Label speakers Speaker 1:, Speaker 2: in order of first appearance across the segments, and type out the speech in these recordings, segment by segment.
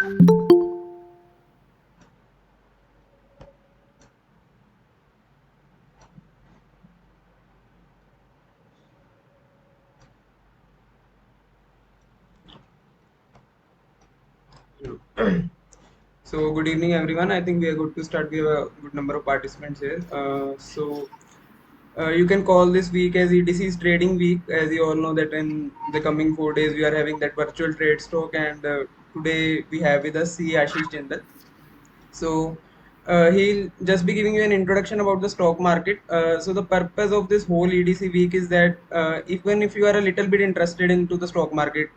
Speaker 1: So good evening, everyone. I think we are good to start. We have a good number of participants here. You can call this week as EDC's trading week. As you all know that in the coming 4 days we are having that virtual trade stock, and today we have with us C. Ashish Jindal. So he'll just be giving you an introduction about the stock market. So the purpose of this whole EDC week is that even if you are a little bit interested into the stock market,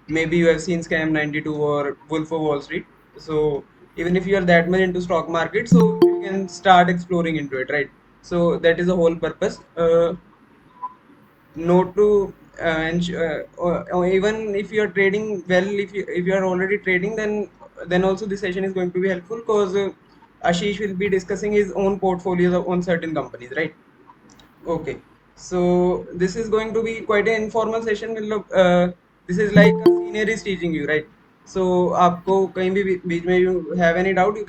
Speaker 1: maybe you have seen Scam 92 or Wolf of Wall Street. So even if you are that much into stock market, so you can start exploring into it, right? So that is the whole purpose. Not to or even if you are trading well, if you are already trading, then also this session is going to be helpful because Ashish will be discussing his own portfolios on certain companies, right? Okay, so this is going to be quite an informal session. This is like a senior is teaching you, right? So आपको कहीं भी बीच में you have any doubt, uh,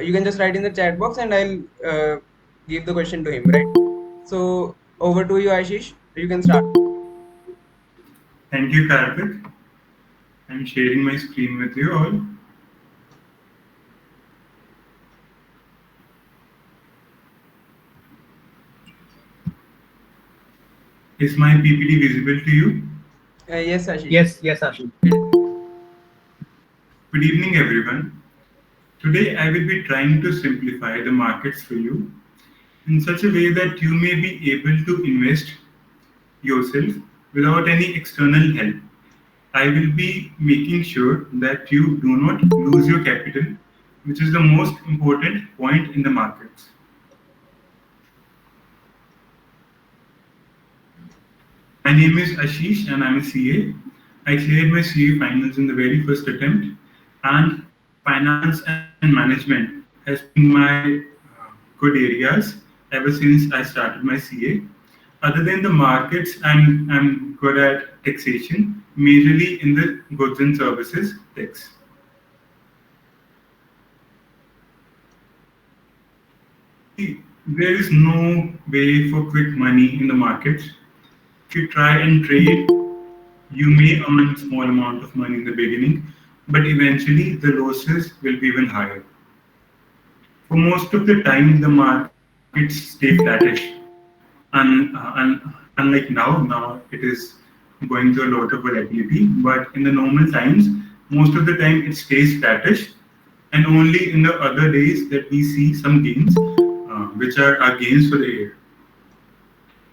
Speaker 1: you can just write in the chat box and I'll give the question to him, right? So over to you, Ashish. You can start.
Speaker 2: Thank you, Karthik. I'm sharing my screen with you all. Is my PPT visible to you?
Speaker 1: Yes, Ashish.
Speaker 3: Yes, Ashish.
Speaker 2: Good evening, everyone. Today, I will be trying to simplify the markets for you in such a way that you may be able to invest yourself without any external help. I will be making sure that you do not lose your capital, which is the most important point in the markets. My name is Ashish and I'm a CA. I cleared my CA finals in the very first attempt, and finance and management has been my good areas ever since I started my CA. Other than the markets, I'm good at taxation, majorly in the goods and services tax. There is no way for quick money in the markets. If you try and trade, you may earn small amount of money in the beginning, but eventually the losses will be even higher. For most of the time, the markets stay flattish. Unlike now it is going through a lot of volatility. But in the normal times, most of the time it stays flattish, and only in the other days that we see some gains, which are gains for the year.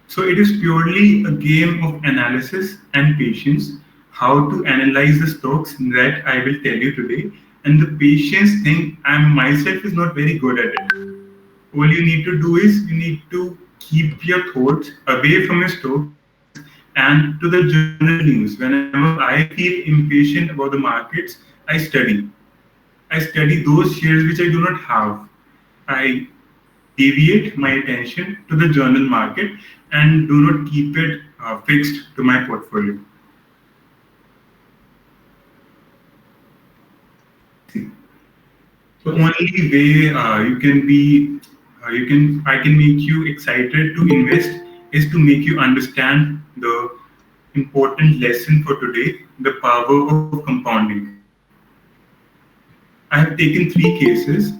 Speaker 2: So it is purely a game of analysis and patience. How to analyze the stocks that I will tell you today. And the patience thing, I myself is not very good at it. All you need to do is you need to keep your thoughts away from your stocks and to the general news. Whenever I feel impatient about the markets, I study. I study those shares which I do not have. I deviate my attention to the journal market and do not keep it fixed to my portfolio. The only way I can make you excited to invest is to make you understand the important lesson for today, the power of compounding. I have taken three cases,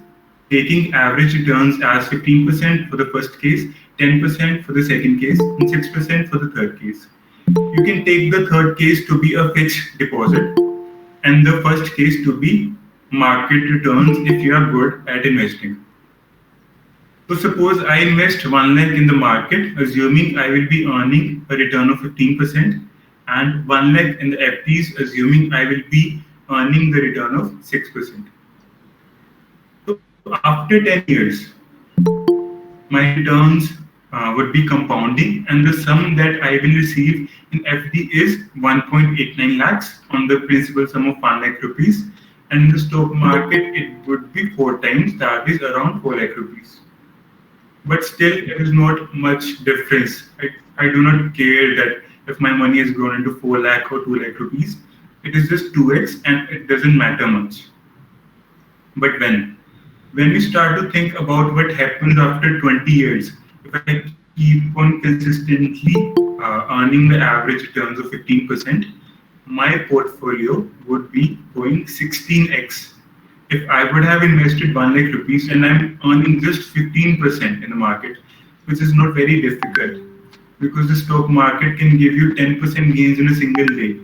Speaker 2: taking average returns as 15% for the first case, 10% for the second case, and 6% for the third case. You can take the third case to be a fixed deposit and the first case to be market returns if you are good at investing. So suppose I invest 1 lakh in the market, assuming I will be earning a return of 15%, and 1 lakh in the FDs, assuming I will be earning the return of 6%. So after 10 years, my returns would be compounding, and the sum that I will receive in FD is 1.89 lakhs on the principal sum of 1 lakh rupees, and in the stock market it would be 4 times, that is around 4 lakh rupees. But still, it is not much difference. I do not care that if my money has grown into 4 lakh or 2 lakh rupees. It is just 2x and it doesn't matter much. But when we start to think about what happens after 20 years, if I keep on consistently earning the average returns of 15%, my portfolio would be going 16x. If I would have invested 1 lakh rupees and I'm earning just 15% in the market, which is not very difficult because the stock market can give you 10% gains in a single day.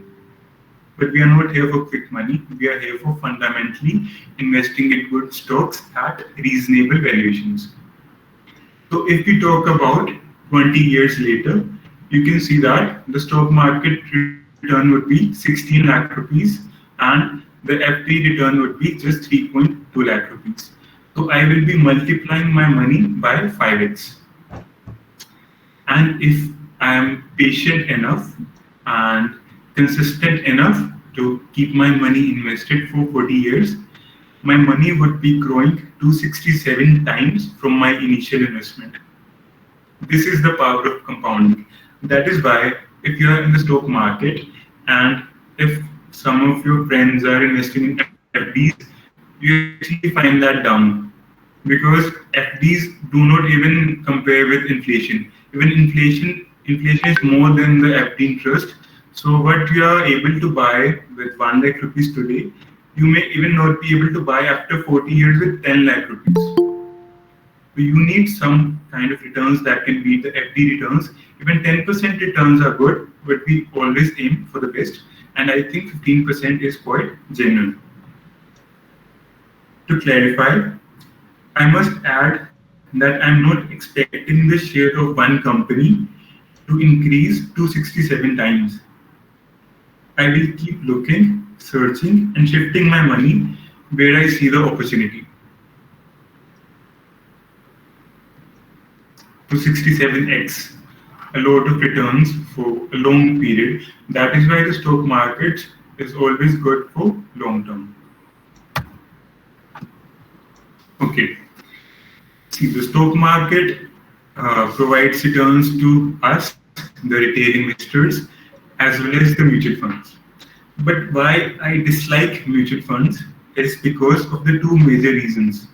Speaker 2: But we are not here for quick money. We are here for fundamentally investing in good stocks at reasonable valuations. So if we talk about 20 years later, you can see that the stock market return would be 16 lakh rupees and the FD return would be just 3.2 lakh rupees. So I will be multiplying my money by 5x. And if I am patient enough and consistent enough to keep my money invested for 40 years, my money would be growing 267 times from my initial investment. This is the power of compounding. That is why, if you are in the stock market and if some of your friends are investing in FDs, you actually find that down because FDs do not even compare with inflation. Even inflation is more than the FD interest. So what you are able to buy with 1 lakh rupees today, you may even not be able to buy after 40 years with 10 lakh rupees. So you need some kind of returns that can beat the FD returns. Even 10% returns are good, but we always aim for the best. And I think 15% is quite genuine. To clarify, I must add that I'm not expecting the share of one company to increase 267 times. I will keep looking, searching, and shifting my money where I see the opportunity. To 67x, a lot of returns for a long period. That is why the stock market is always good for long term. Okay, see, the stock market provides returns to us, the retail investors, as well as the mutual funds. But why I dislike mutual funds is because of the two major reasons.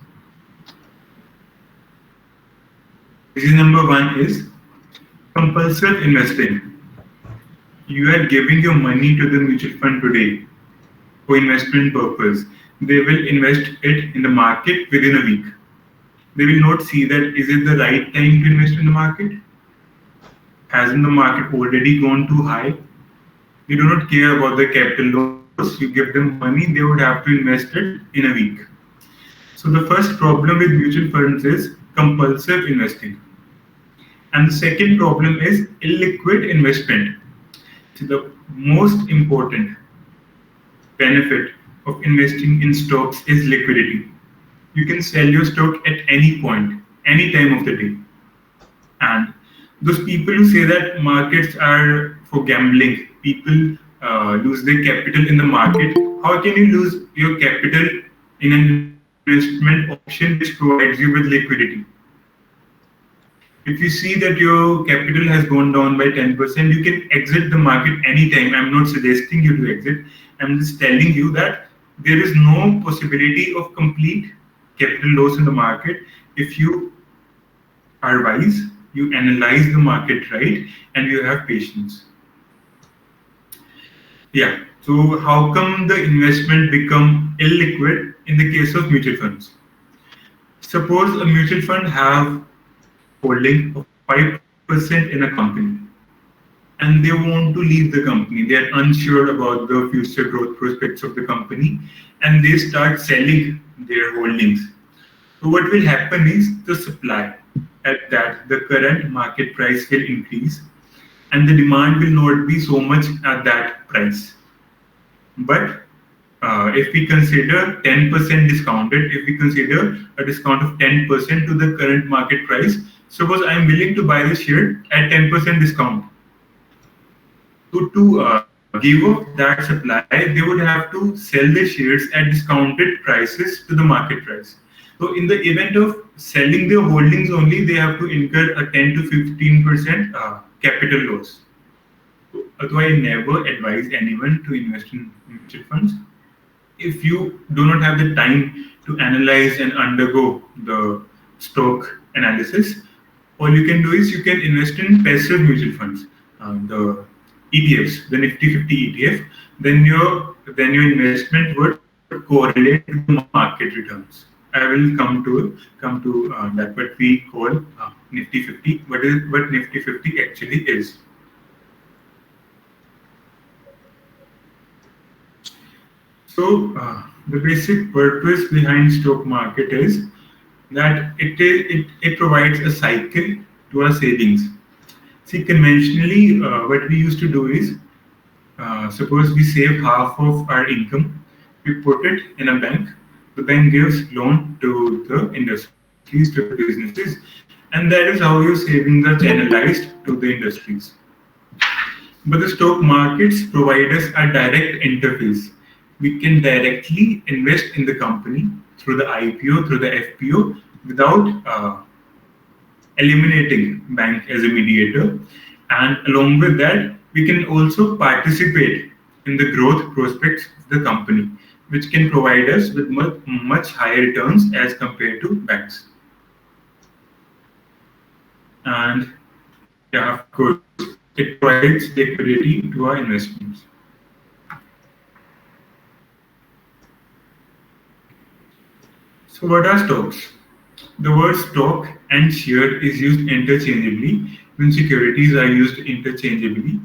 Speaker 2: Reason number one is compulsive investing. You are giving your money to the mutual fund today for investment purpose. They will invest it in the market within a week. They will not see that is it the right time to invest in the market? Hasn't the market already gone too high? They do not care about the capital loss. You give them money, they would have to invest it in a week. So the first problem with mutual funds is compulsive investing. And the second problem is illiquid investment. So the most important benefit of investing in stocks is liquidity. You can sell your stock at any point, any time of the day. And those people who say that markets are for gambling, people lose their capital in the market. How can you lose your capital in an investment option which provides you with liquidity? If you see that your capital has gone down by 10%, you can exit the market anytime. I'm not suggesting you to exit. I'm just telling you that there is no possibility of complete capital loss in the market if you are wise, you analyze the market right, and you have patience. Yeah. So how come the investment become illiquid in the case of mutual funds? Suppose a mutual fund have holding of 5% in a company and they want to leave the company. They are unsure about the future growth prospects of the company and they start selling their holdings. So what will happen is the supply at that the current market price will increase and the demand will not be so much at that price. But if we consider 10% discounted, if we consider a discount of 10% to the current market price, suppose I am willing to buy the share at 10% discount. So to give up that supply, they would have to sell the shares at discounted prices to the market price. So in the event of selling their holdings only, they have to incur a 10 to 15% capital loss. Although I never advise anyone to invest in mutual funds, if you do not have the time to analyze and undergo the stock analysis, all you can do is you can invest in passive mutual funds, the ETFs, the Nifty 50 ETF. Then your investment would correlate to the market returns. I will come to that what we call Nifty 50. What Nifty 50 actually is. So the basic purpose behind stock market is that it provides a cycle to our savings. See, conventionally, what we used to do is, suppose we save half of our income, we put it in a bank. The bank gives loan to the industries, to the businesses, and that is how your savings are channelized to the industries. But the stock markets provide us a direct interface. We can directly invest in the company through the IPO, through the FPO, without eliminating bank as a mediator. And along with that, we can also participate in the growth prospects of the company, which can provide us with much higher returns as compared to banks. And yeah, of course, it provides liquidity to our investments. So, what are stocks? The word stock and share is used interchangeably when securities are used interchangeably.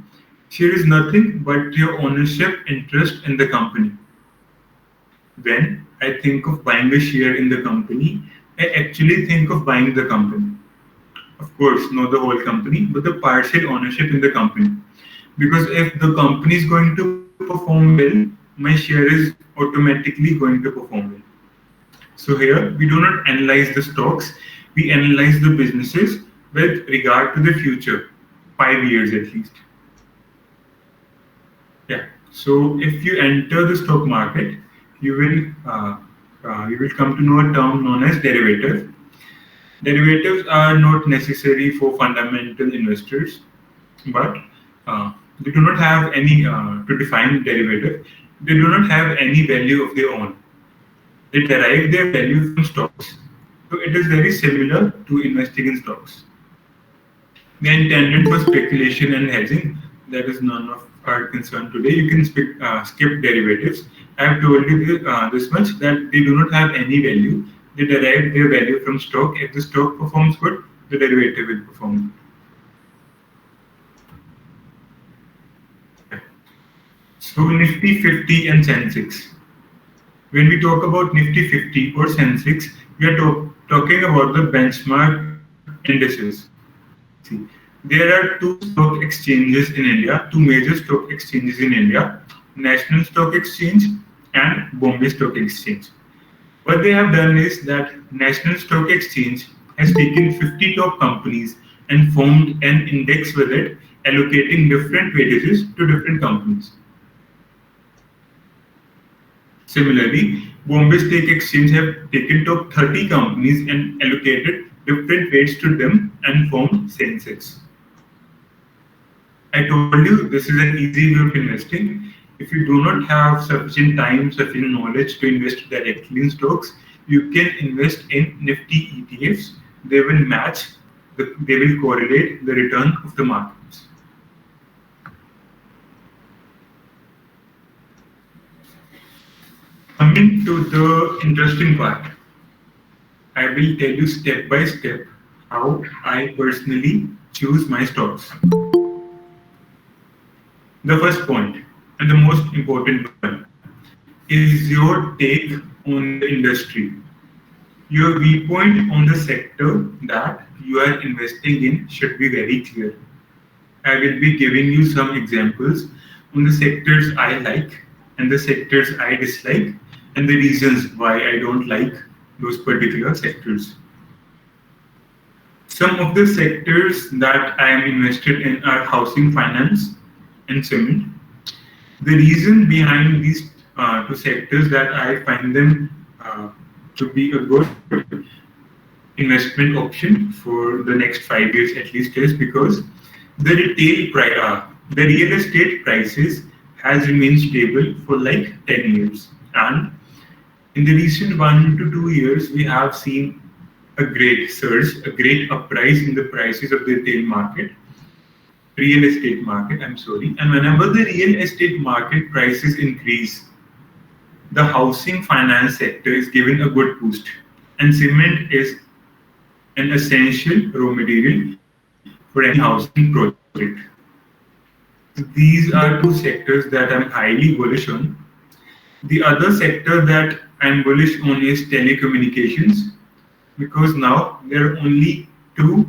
Speaker 2: Share is nothing but your ownership interest in the company. When I think of buying a share in the company, I actually think of buying the company. Of course, not the whole company, but the partial ownership in the company. Because if the company is going to perform well, my share is automatically going to perform well. So here we do not analyze the stocks, we analyze the businesses with regard to the future, 5 years at least. Yeah. So if you enter the stock market, you will come to know a term known as derivative. Derivatives are not necessary for fundamental investors, but they do not have any to define derivative. They do not have any value of their own. They derive their value from stocks. So it is very similar to investing in stocks. They are intended for speculation and hedging. That is none of our concern today. You can skip derivatives. I have told you this much that they do not have any value. They derive their value from stock. If the stock performs good, the derivative will perform good. So Nifty 50 and Sensex. When we talk about Nifty 50 or Sensex, we are talking about the benchmark indices. See, there are two stock exchanges in India, two major stock exchanges in India, National Stock Exchange and Bombay Stock Exchange. What they have done is that National Stock Exchange has taken 50 top companies and formed an index with it, allocating different weightages to different companies. Similarly, Bombay Stock Exchange have taken top 30 companies and allocated different weights to them and formed Sensex. I told you this is an easy way of investing. If you do not have sufficient time, sufficient knowledge to invest directly in stocks, you can invest in Nifty ETFs. They will they will correlate the return of the markets. Coming to the interesting part, I will tell you step by step how I personally choose my stocks. The first point, and the most important one, is your take on the industry. Your viewpoint on the sector that you are investing in should be very clear. I will be giving you some examples on the sectors I like and the sectors I dislike and the reasons why I don't like those particular sectors. Some of the sectors that I am invested in are housing finance and cement. The reason behind these two sectors that I find them to be a good investment option for the next 5 years at least is because the The real estate prices has remained stable for like 10 years. And in the recent 1 to 2 years, we have seen a great surge, a great uprise in the prices of the retail market, real estate market, I'm sorry. And whenever the real estate market prices increase, the housing finance sector is given a good boost. And cement is an essential raw material for any housing project. These are two sectors that I'm highly bullish on. The other sector that I'm bullish on is telecommunications because now there are only two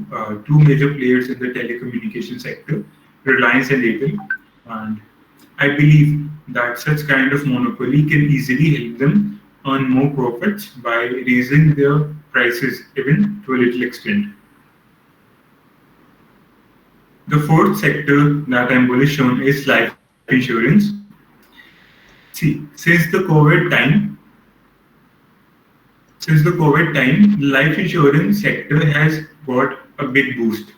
Speaker 2: major players in the telecommunication sector, Reliance and Airtel, and I believe that such kind of monopoly can easily help them earn more profits by raising their prices even to a little extent. The fourth sector that I'm bullish on is life insurance. See, since the COVID time, the life insurance sector has got a big boost.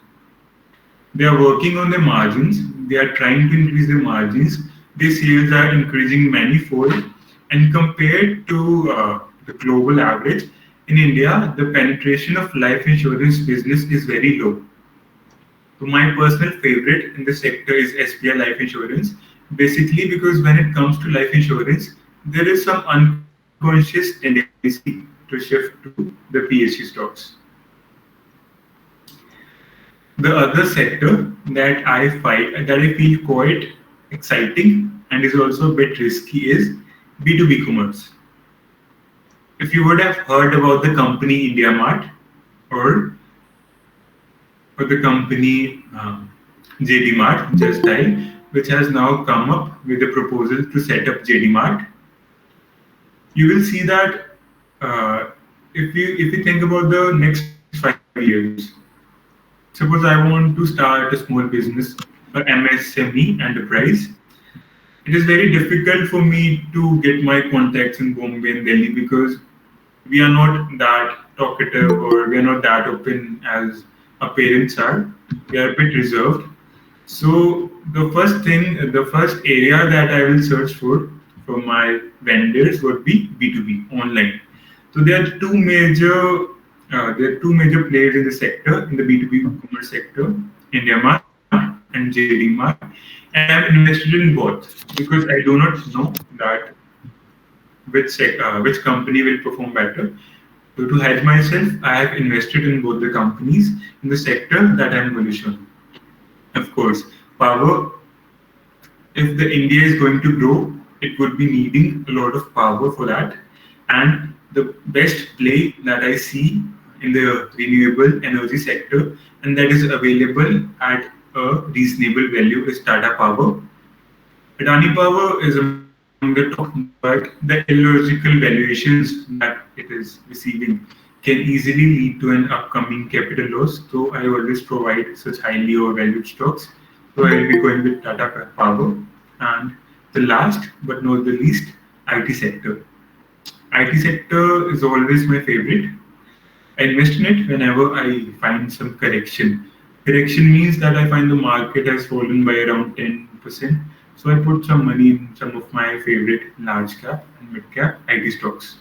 Speaker 2: They are working on their margins. They are trying to increase their margins. Their sales are increasing manifold, and compared to the global average, in India, the penetration of life insurance business is very low. So my personal favorite in the sector is SBI Life Insurance. Basically, because when it comes to life insurance, there is some unconscious tendency to shift to the PSU stocks. The other sector that I feel quite exciting and is also a bit risky is B2B commerce. If you would have heard about the company India Mart or for the company JD Mart, Just Dial, which has now come up with a proposal to set up JD Mart, you will see that if you think about the next 5 years, suppose I want to start a small business, or MSME enterprise, it is very difficult for me to get my contacts in Bombay and Delhi because we are not that talkative or we are not that open as our parents are. We are a bit reserved. So the first area that I will search for my vendors would be B2B online. So there are two major players in the sector in the B2B commerce sector, IndiaMart and JD Mart, and I'm invested in both because I do not know that which company will perform better. So to hedge myself, I have invested in both the companies in the sector that I'm bullish on. Of course, power, if the India is going to grow, it would be needing a lot of power for that. And the best play that I see in the renewable energy sector and that is available at a reasonable value is Tata Power. Adani Power is among the top, but the illogical valuations that it is receiving can easily lead to an upcoming capital loss. So I always provide such highly overvalued stocks. So I will be going with Tata Power. And the last but not the least, IT sector. IT sector is always my favorite. I invest in it whenever I find some correction. Correction means that I find the market has fallen by around 10%. So I put some money in some of my favorite large cap and mid cap IT stocks.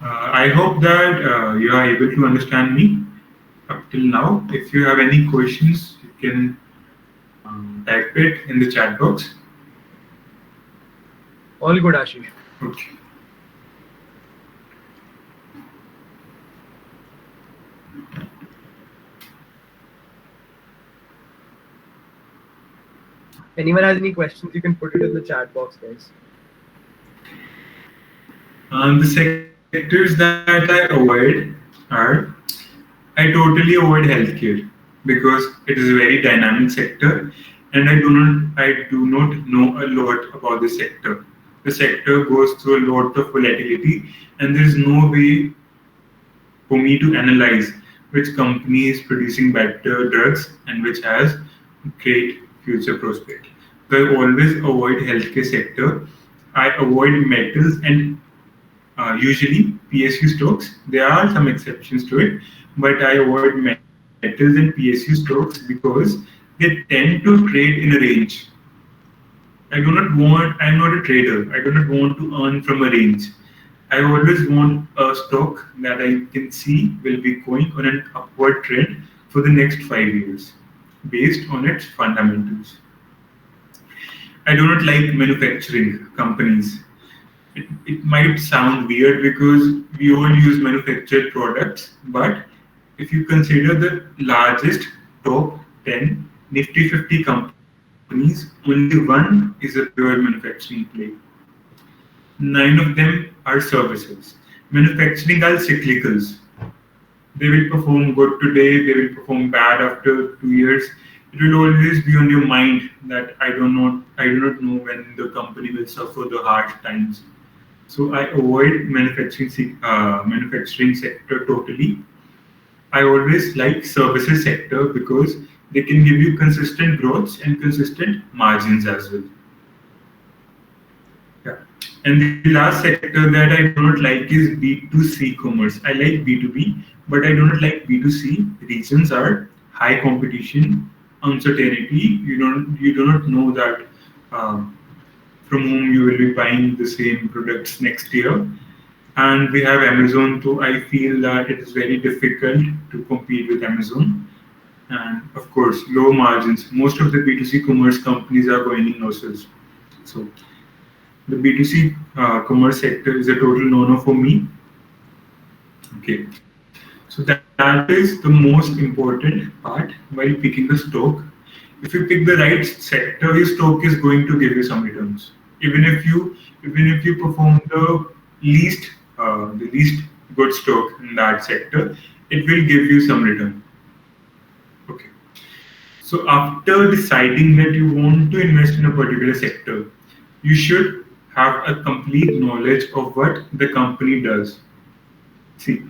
Speaker 2: I hope that you are able to understand me up till now. If you have any questions, you can type it in the chat box.
Speaker 3: All good, Ashish.
Speaker 2: Okay.
Speaker 3: Anyone has any questions, you can put it in the chat box, guys.
Speaker 2: The sectors that I avoid are I totally avoid healthcare because it is a very dynamic sector and I do not know a lot about the sector. The sector goes through a lot of volatility and there is no way for me to analyze which company is producing better drugs and which has great future prospect. So I always avoid healthcare sector. I avoid metals and usually PSU stocks. There are some exceptions to it, but I avoid metals metals and PSU stocks because they tend to trade in a range. I'm not a trader. I do not want to earn from a range. I always want a stock that I can see will be going on an upward trend for the next 5 years based on its fundamentals. I do not like manufacturing companies. It might sound weird because we all use manufactured products, but if you consider the largest top 10 Nifty 50 companies, only one is a pure manufacturing play. Nine of them are services. Manufacturing are cyclicals. They will perform good today, they will perform bad after 2 years. It will always be on your mind that I do not know when the company will suffer the hard times. So I avoid manufacturing sector totally. I always like services sector because they can give you consistent growths and consistent margins as well. Yeah. And the last sector that I do not like is B2C commerce. I like B2B, but I do not like B2C. Reasons are high competition, uncertainty. You do not know that from whom you will be buying the same products next year. And we have Amazon too. I feel that it is very difficult to compete with Amazon. And of course, low margins. Most of the B2C commerce companies are going in losses. So the B2C commerce sector is a total no-no for me. Okay, so that is the most important part while picking a stock. If you pick the right sector, your stock is going to give you some returns. Even if you perform the least good stock in that sector, it will give you some return. Okay. So after deciding that you want to invest in a particular sector, you should have a complete knowledge of what the company does. See,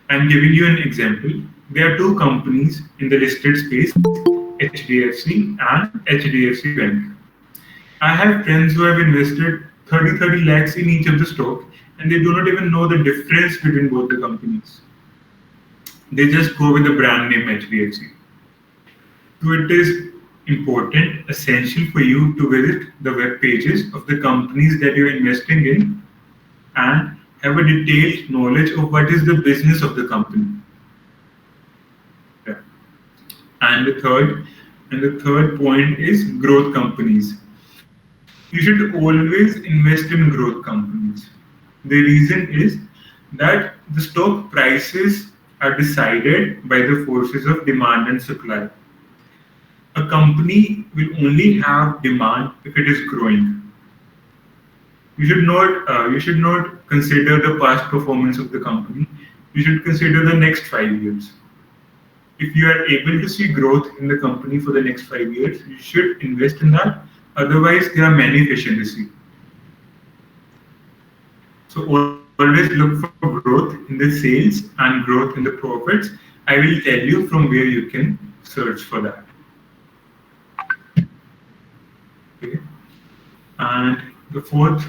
Speaker 2: I'm giving you an example. There are two companies in the listed space, HDFC and HDFC Bank. I have friends who have invested 30 lakhs in each of the stock and they do not even know the difference between both the companies. They just go with the brand name HDFC. So it is important, essential for you to visit the web pages of the companies that you're investing in and have a detailed knowledge of what is the business of the company. Yeah. And the third point is growth companies. You should always invest in growth companies. The reason is that the stock prices are decided by the forces of demand and supply. A company will only have demand if it is growing. You should not consider the past performance of the company. You should consider the next 5 years. If you are able to see growth in the company for the next 5 years, you should invest in that. Otherwise, there are many fish in the sea. So always look for growth in the sales and growth in the profits. I will tell you from where you can search for that. Okay. And the fourth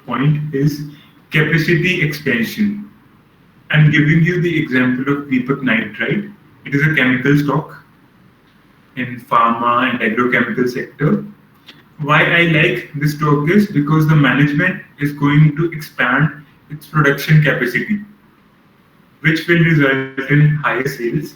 Speaker 2: point is capacity expansion. I'm giving you the example of Deepak Nitrite. It is a chemical stock in pharma and agrochemical sector. Why I like this stock is because the management is going to expand its production capacity, which will result in higher sales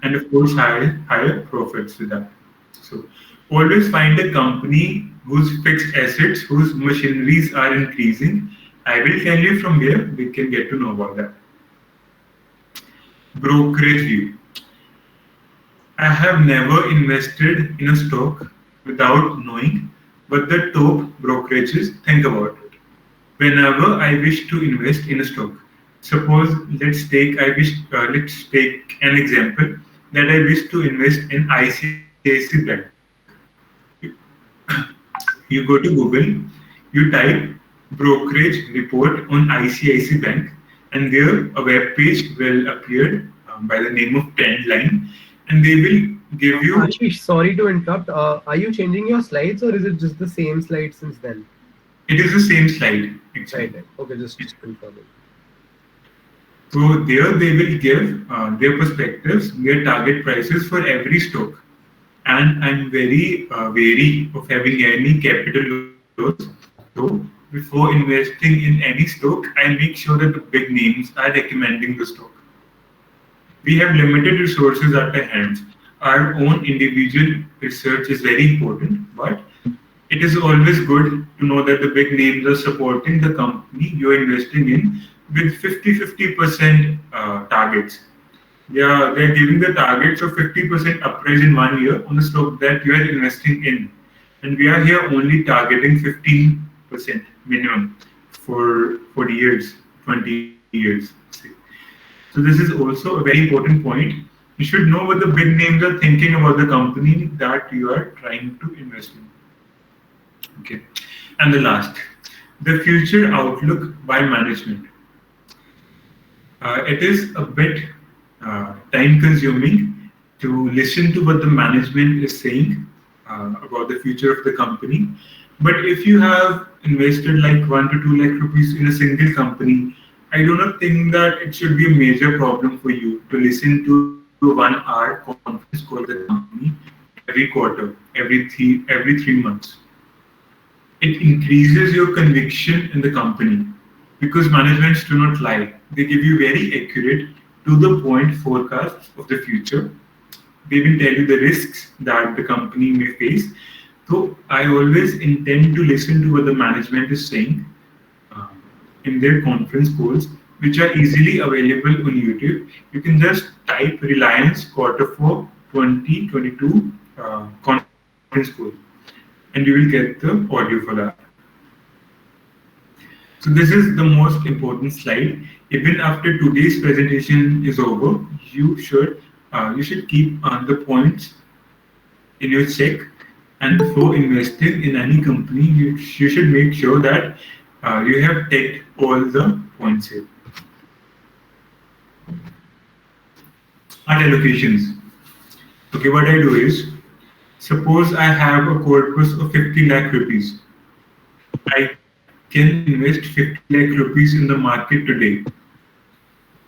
Speaker 2: and of course higher profits with that. So always find a company whose fixed assets, whose machineries are increasing. I will tell you from where we can get to know about that. Brokerage view. I have never invested in a stock without knowing what the top brokerages think about it. Whenever I wish to invest in a stock, suppose let's take an example that I wish to invest in ICICI Bank. You go to Google, you type brokerage report on ICICI Bank, and there a web page will appear by the name of Trendline, and they will give you.
Speaker 3: Ashish, sorry to interrupt. Are you changing your slides or is it just the same slide since then?
Speaker 2: It is the same slide actually.
Speaker 3: Right. Okay, just confirming.
Speaker 2: So there they will give their perspectives, their target prices for every stock. And I'm very wary of having any capital loss. So before investing in any stock, I make sure that the big names are recommending the stock. We have limited resources at our hands. Our own individual research is very important, but it is always good to know that the big names are supporting the company you're investing in with 50-50% targets. They're giving the targets of 50% uprise in 1 year on the stock that you are investing in. And we are here only targeting 15% minimum for years, 20 years. So this is also a very important point. You should know what the big names are thinking about the company that you are trying to invest in. Okay. And the last, the future outlook by management. It is a bit time consuming to listen to what the management is saying about the future of the company. But if you have invested like 1 to 2 lakh rupees in a single company, I do not think that it should be a major problem for you to listen to a 1 hour conference call with the company every quarter, every 3 months. It increases your conviction in the company because managements do not lie. They give you very accurate, to the point forecasts of the future. They will tell you the risks that the company may face. So I always intend to listen to what the management is saying uh, in their conference calls, which are easily available on YouTube. You can just type Reliance Quarter 4 2022 conference call, and you will get the audio for that. So this is the most important slide. Even after today's presentation is over, you should keep the points in your check. And before investing in any company, you should make sure that you have ticked all the points here. Smart allocations. Okay, what I do is, suppose I have a corpus of 50 lakh rupees. I can invest 50 lakh rupees in the market today.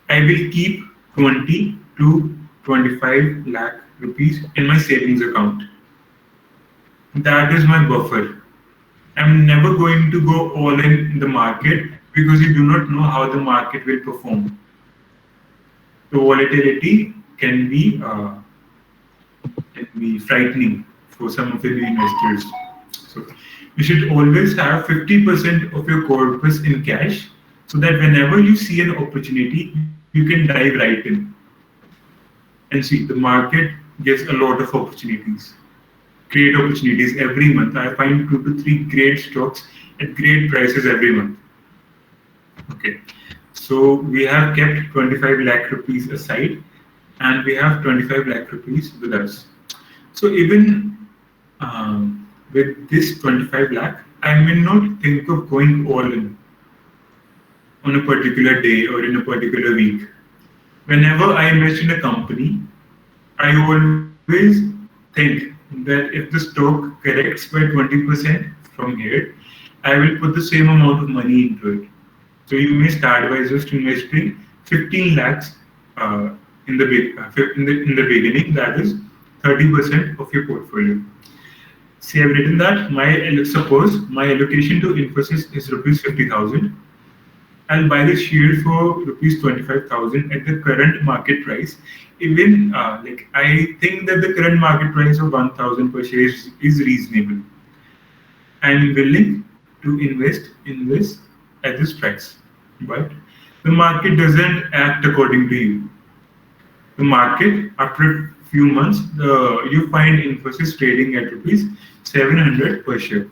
Speaker 2: I will keep 20 to 25 lakh rupees in my savings account. That is my buffer. I'm never going to go all in the market because you do not know how the market will perform. The volatility can be frightening for some of the new investors. So you should always have 50% of your corpus in cash so that whenever you see an opportunity, you can dive right in. And see, the market gives a lot of opportunities, great opportunities every month. I find 2 to 3 great stocks at great prices every month. Okay, so we have kept 25 lakh rupees aside and we have 25 lakh rupees with us. So even with this 25 lakh, I may not think of going all in on a particular day or in a particular week. Whenever I invest in a company, I always think that if the stock corrects by 20% from here, I will put the same amount of money into it. So you may start by just investing 15 lakhs in the beginning. That is 30% of your portfolio. See, I've written that suppose my allocation to Infosys is rupees 50,000. I'll buy the share for rupees 25,000 at the current market price. Even like I think that the current market price of 1,000 per share is reasonable. I'm willing to invest in this at this price, but the market doesn't act according to you. The market, after a few months, you find Infosys trading at rupees 700 per share.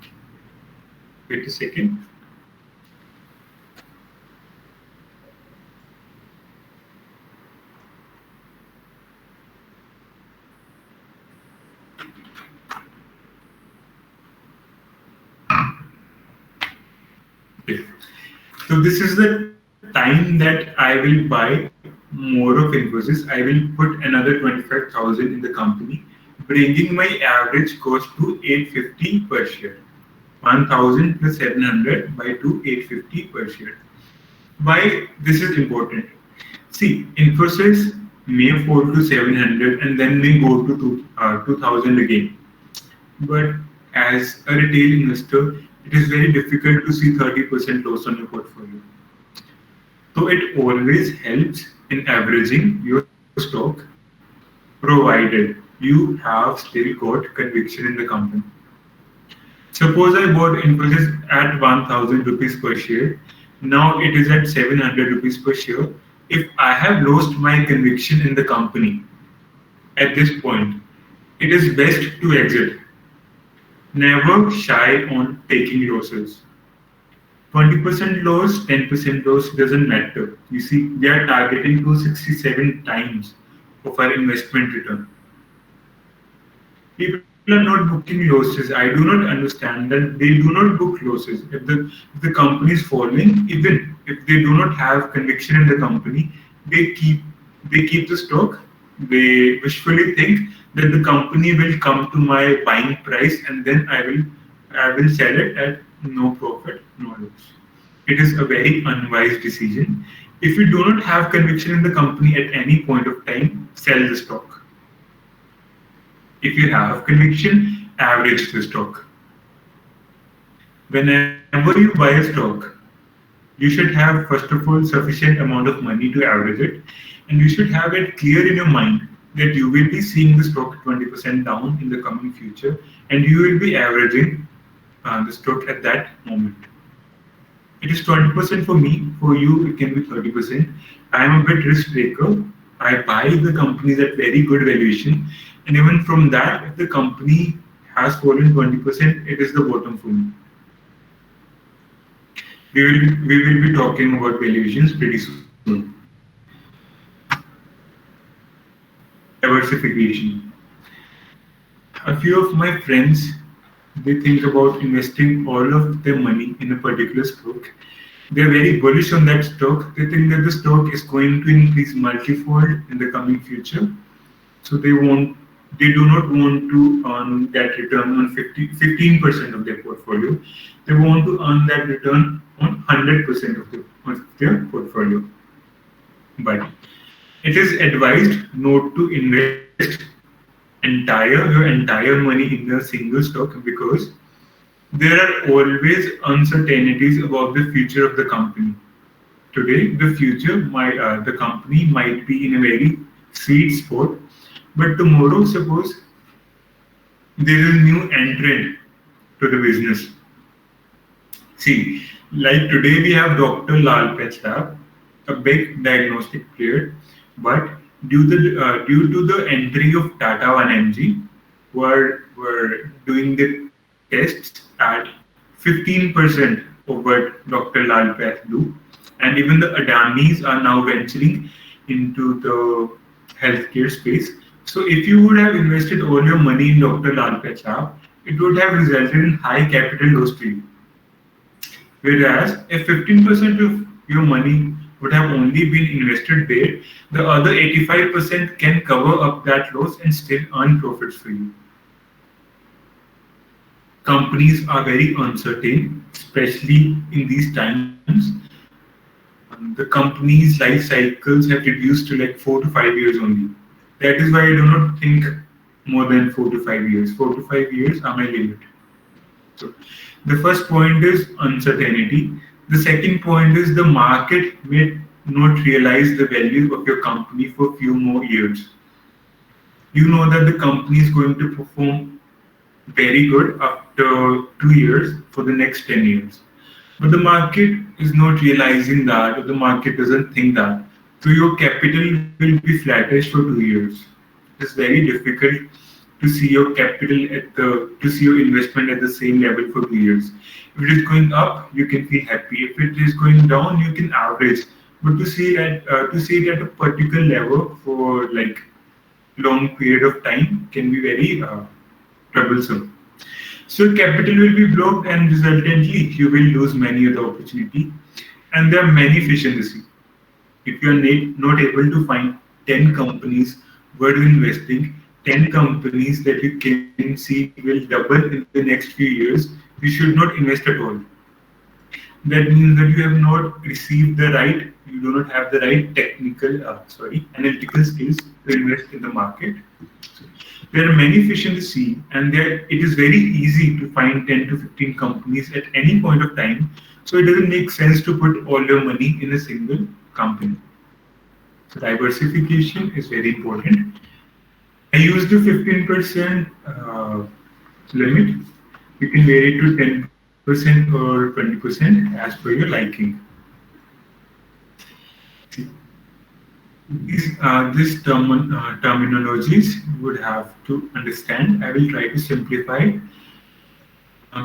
Speaker 2: Wait a second. Okay. So this is the time that I will buy more of Infosys. I will put another 25,000 in the company, bringing my average cost to 850 per share. 1,000 plus 700 by 2, 850 per share. Why this is important? See, Infosys may fall to 700 and then may go to 2000 again. But as a retail investor, it is very difficult to see 30% loss on your portfolio. So it always helps in averaging your stock, provided you have still got conviction in the company. Suppose I bought Infosys at 1000 rupees per share. Now it is at 700 rupees per share. If I have lost my conviction in the company at this point, it is best to exit. Never shy on taking losses. 20% loss, 10% loss doesn't matter. You see, they are targeting 267 times of our investment return. People are not booking losses. I do not understand that they do not book losses. If the company is falling, even if they do not have conviction in the company, they keep they keep the stock. They wishfully think that the company will come to my buying price and then I will sell it at no profit, no loss. It is a very unwise decision. If you do not have conviction in the company at any point of time, sell the stock. If you have conviction, average the stock. Whenever you buy a stock, you should have, first of all, sufficient amount of money to average it, and you should have it clear in your mind that you will be seeing the stock 20% down in the coming future, and you will be averaging the stock at that moment. It is 20% for me, for you, it can be 30%. I am a bit risk taker. I buy the companies at very good valuation, and even from that, if the company has fallen 20%, it is the bottom for me. We will be talking about valuations pretty soon. Diversification. A few of my friends, they think about investing all of their money in a particular stock. They're very bullish on that stock. They think that the stock is going to increase multifold in the coming future. So they do not want to earn that return on 15% of their portfolio. They want to earn that return on 100% of their portfolio. But it is advised not to invest your entire money in a single stock, because there are always uncertainties about the future of the company. Today, the company might be in a very sweet spot, but tomorrow, suppose there is a new entrant to the business. See, like today we have Dr. Lal Lab, a big diagnostic player, but due to the entry of Tata 1mg, were doing the tests at 15% of what Dr. Lal do, and even the Adanis are now venturing into the healthcare space. So if you would have invested all your money in Dr. Lal Lab, it would have resulted in high capital loss to you. Whereas if 15% of your money would have only been invested there, the other 85% can cover up that loss and still earn profits for you. Companies are very uncertain, especially in these times. The company's life cycles have reduced to like 4 to 5 years only. That is why I do not think more than 4 to 5 years. 4 to 5 years are my limit. So the first point is uncertainty. The second point is the market may not realize the value of your company for a few more years. You know that the company is going to perform very good after 2 years for the next 10 years. But the market is not realizing that, or the market doesn't think that. So your capital will be flattish for 2 years. It's very difficult to see your investment at the same level for 2 years. If it is going up, you can feel happy. If it is going down, you can average. But to see it at a particular level for like long period of time can be very troublesome. So capital will be blocked, and resultantly you will lose many other opportunity. And there are many fish in the sea. If you are not able to find 10 companies worth investing, 10 companies that you can see will double in the next few years, you should not invest at all. that means that you have not received the right, you do not have the right analytical skills to invest in the market. So there are many fish in the sea, and there it is very easy to find 10 to 15 companies at any point of time. So it doesn't make sense to put all your money in a single company. So diversification is very important. I use the 15% limit. You can vary it to 10% or 20% as per your liking. These terminologies you would have to understand. I will try to simplify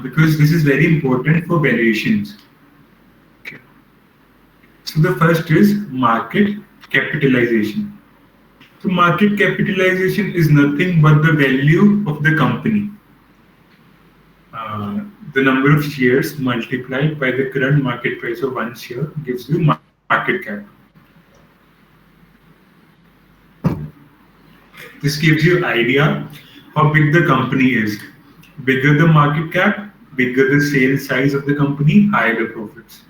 Speaker 2: because this is very important for valuations. Okay. So the first is market capitalization. So market capitalization is nothing but the value of the company. The number of shares multiplied by the current market price of one share gives you market cap. This gives you idea how big the company is. Bigger the market cap, bigger the sales size of the company, higher the profits.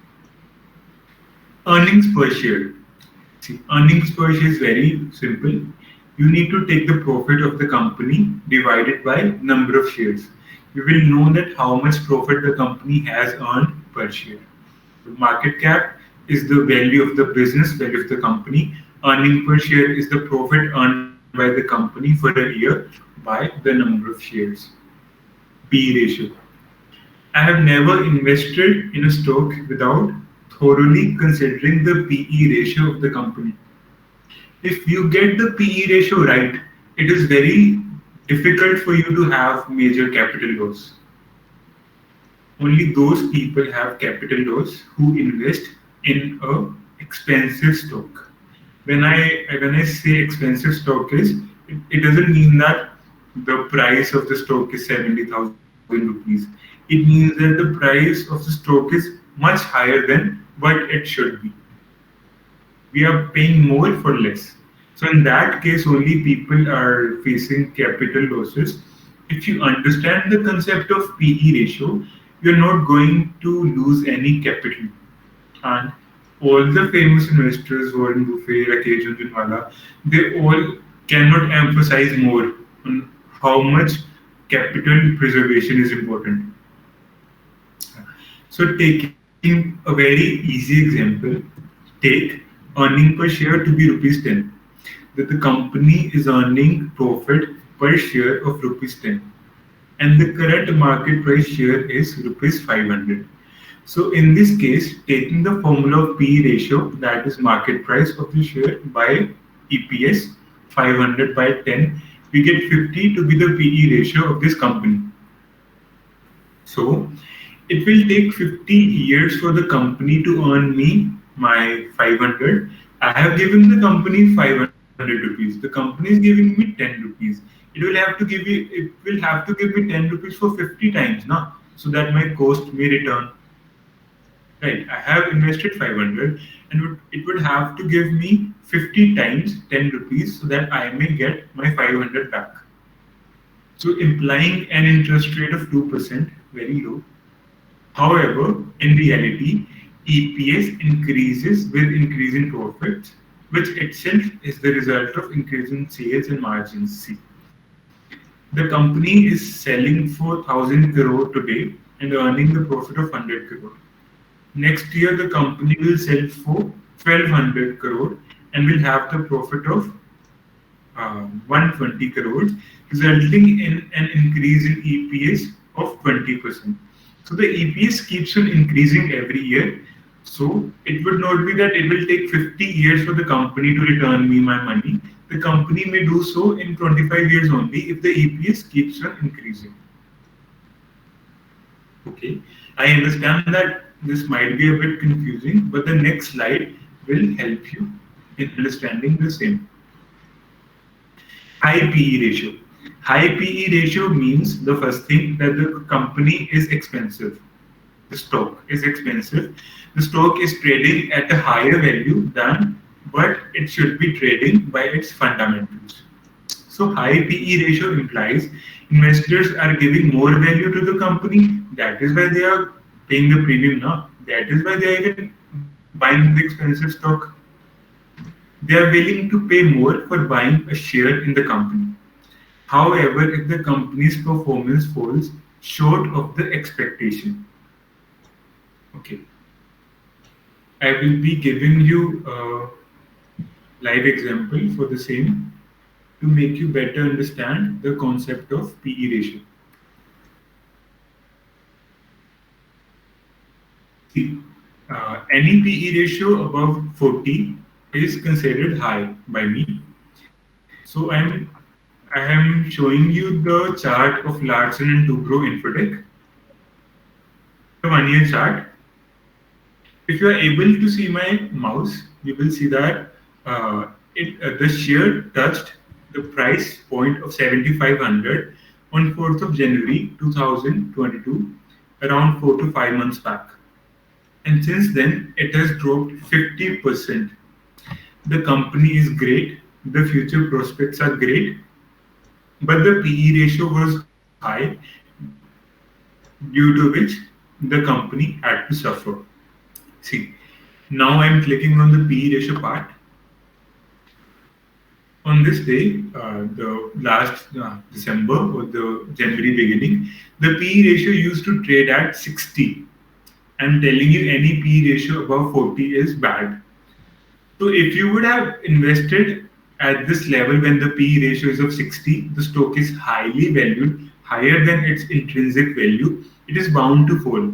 Speaker 2: Earnings per share. See, earnings per share is very simple. You need to take the profit of the company divided by number of shares. You will know that how much profit the company has earned per share. The market cap is the value of the business, value of the company. Earning per share is the profit earned by the company for a year by the number of shares. P ratio. I have never invested in a stock without thoroughly considering the PE ratio of the company. If you get the PE ratio right, it is very difficult for you to have major capital loss. Only those people have capital loss who invest in a expensive stock. When I say expensive stock it doesn't mean that the price of the stock is 70,000 rupees. It means that the price of the stock is much higher than what it should be. We are paying more for less. So in that case, only people are facing capital losses. If you understand the concept of PE ratio, you're not going to lose any capital. And all the famous investors, Warren Buffett, Rakesh Jhunjhunwala, they all cannot emphasize more on how much capital preservation is important. So taking a very easy example, take earning per share to be rupees 10. That the company is earning profit per share of rupees 10. And the current market price share is rupees 500. So in this case, taking the formula of P ratio, that is market price of the share by EPS 500 by 10, we get 50 to be the PE ratio of this company. So it will take 50 years for the company to earn me my 500. I have given the company 500 rupees. The company is giving me 10 rupees. It will have to give me 10 rupees for 50 times now, so that my cost may return. Right, I have invested 500 and it would have to give me 50 times 10 rupees so that I may get my 500 back. So implying an interest rate of 2%, very low. However, in reality, EPS increases with increasing profits, which itself is the result of increasing sales and margins. See, the company is selling for 1000 crore today and earning the profit of 100 crore. Next year, the company will sell for 1200 crore and will have the profit of 120 crores, resulting in an increase in EPS of 20%. So the EPS keeps on increasing every year. So it would not be that it will take 50 years for the company to return me my money. The company may do so in 25 years only if the EPS keeps on increasing. Okay, I understand that this might be a bit confusing, but the next slide will help you in understanding the same. High PE ratio. High PE ratio means the first thing that the company is expensive. The stock is expensive. The stock is trading at a higher value than what it should be trading by its fundamentals. So high PE ratio implies investors are giving more value to the company. That is why they are paying the premium now. That is why they are even buying the expensive stock. They are willing to pay more for buying a share in the company. However, if the company's performance falls short of the expectation, okay, I will be giving you a live example for the same to make you better understand the concept of PE ratio. See, any PE ratio above 40 is considered high by me. So I am showing you the chart of Larsen and Toubro Infotech, the 1 year chart. If you are able to see my mouse, you will see that the share touched the price point of 7,500 on 4th of January 2022, around 4 to 5 months back. And since then, it has dropped 50%. The company is great, the future prospects are great, but the PE ratio was high, due to which the company had to suffer. See, now I'm clicking on the PE ratio part. On this day, the last December or the January beginning, the PE ratio used to trade at 60. I'm telling you, any PE ratio above 40 is bad. So if you would have invested at this level when the PE ratio is of 60, the stock is highly valued, higher than its intrinsic value. It is bound to fall.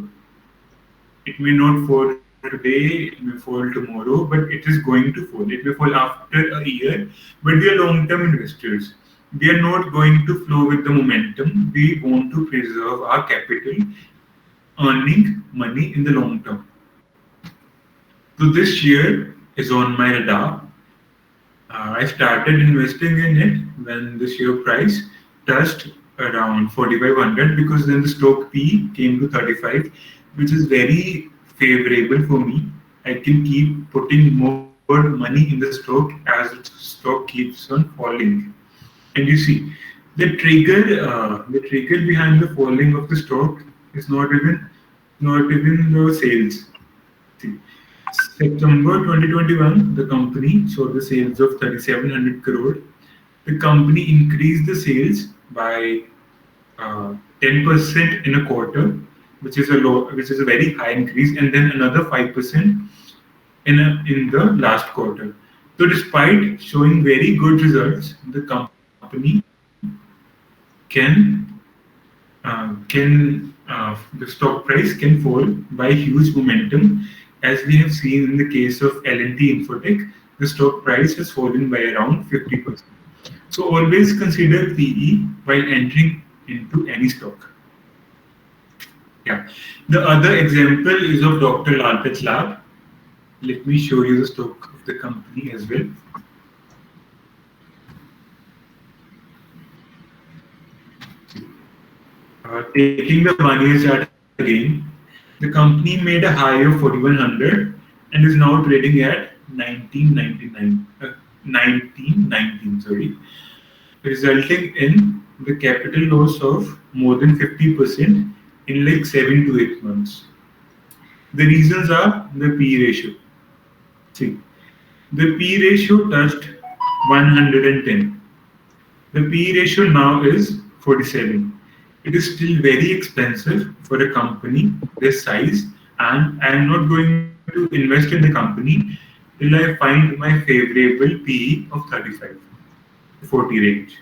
Speaker 2: It may not fall today, it may fall tomorrow, but it is going to fall. It may fall after a year, but we are long-term investors. We are not going to flow with the momentum. We want to preserve our capital, earning money in the long term. So this share is on my radar. I started investing in it when the share price touched around 4,500, because then the stock P came to 35, which is very favorable for me. I can keep putting more money in the stock as the stock keeps on falling. And you see, the trigger behind the falling of the stock is not even the sales. See, September 2021, the company saw the sales of 3,700 crore. The company increased the sales by 10% in a quarter, which is a very high increase, and then another 5% in the last quarter. So, despite showing very good results, the company can the stock price can fall by huge momentum, as we have seen in the case of L&T Infotech. The stock price has fallen by around 50%. So always consider PE while entering into any stock. Yeah. The other example is of Dr. Lalpat's lab. Let me show you the stock of the company as well. Taking the 1 year chart again, the company made a high of 4,100 and is now trading at 1919, sorry, resulting in the capital loss of more than 50% in like 7 to 8 months. The reasons are the P ratio. See, the P ratio touched 110. The P ratio now is 47. It is still very expensive for a company this size, and I am not going to invest in the company till I find my favorable PE of 35 to 40 range.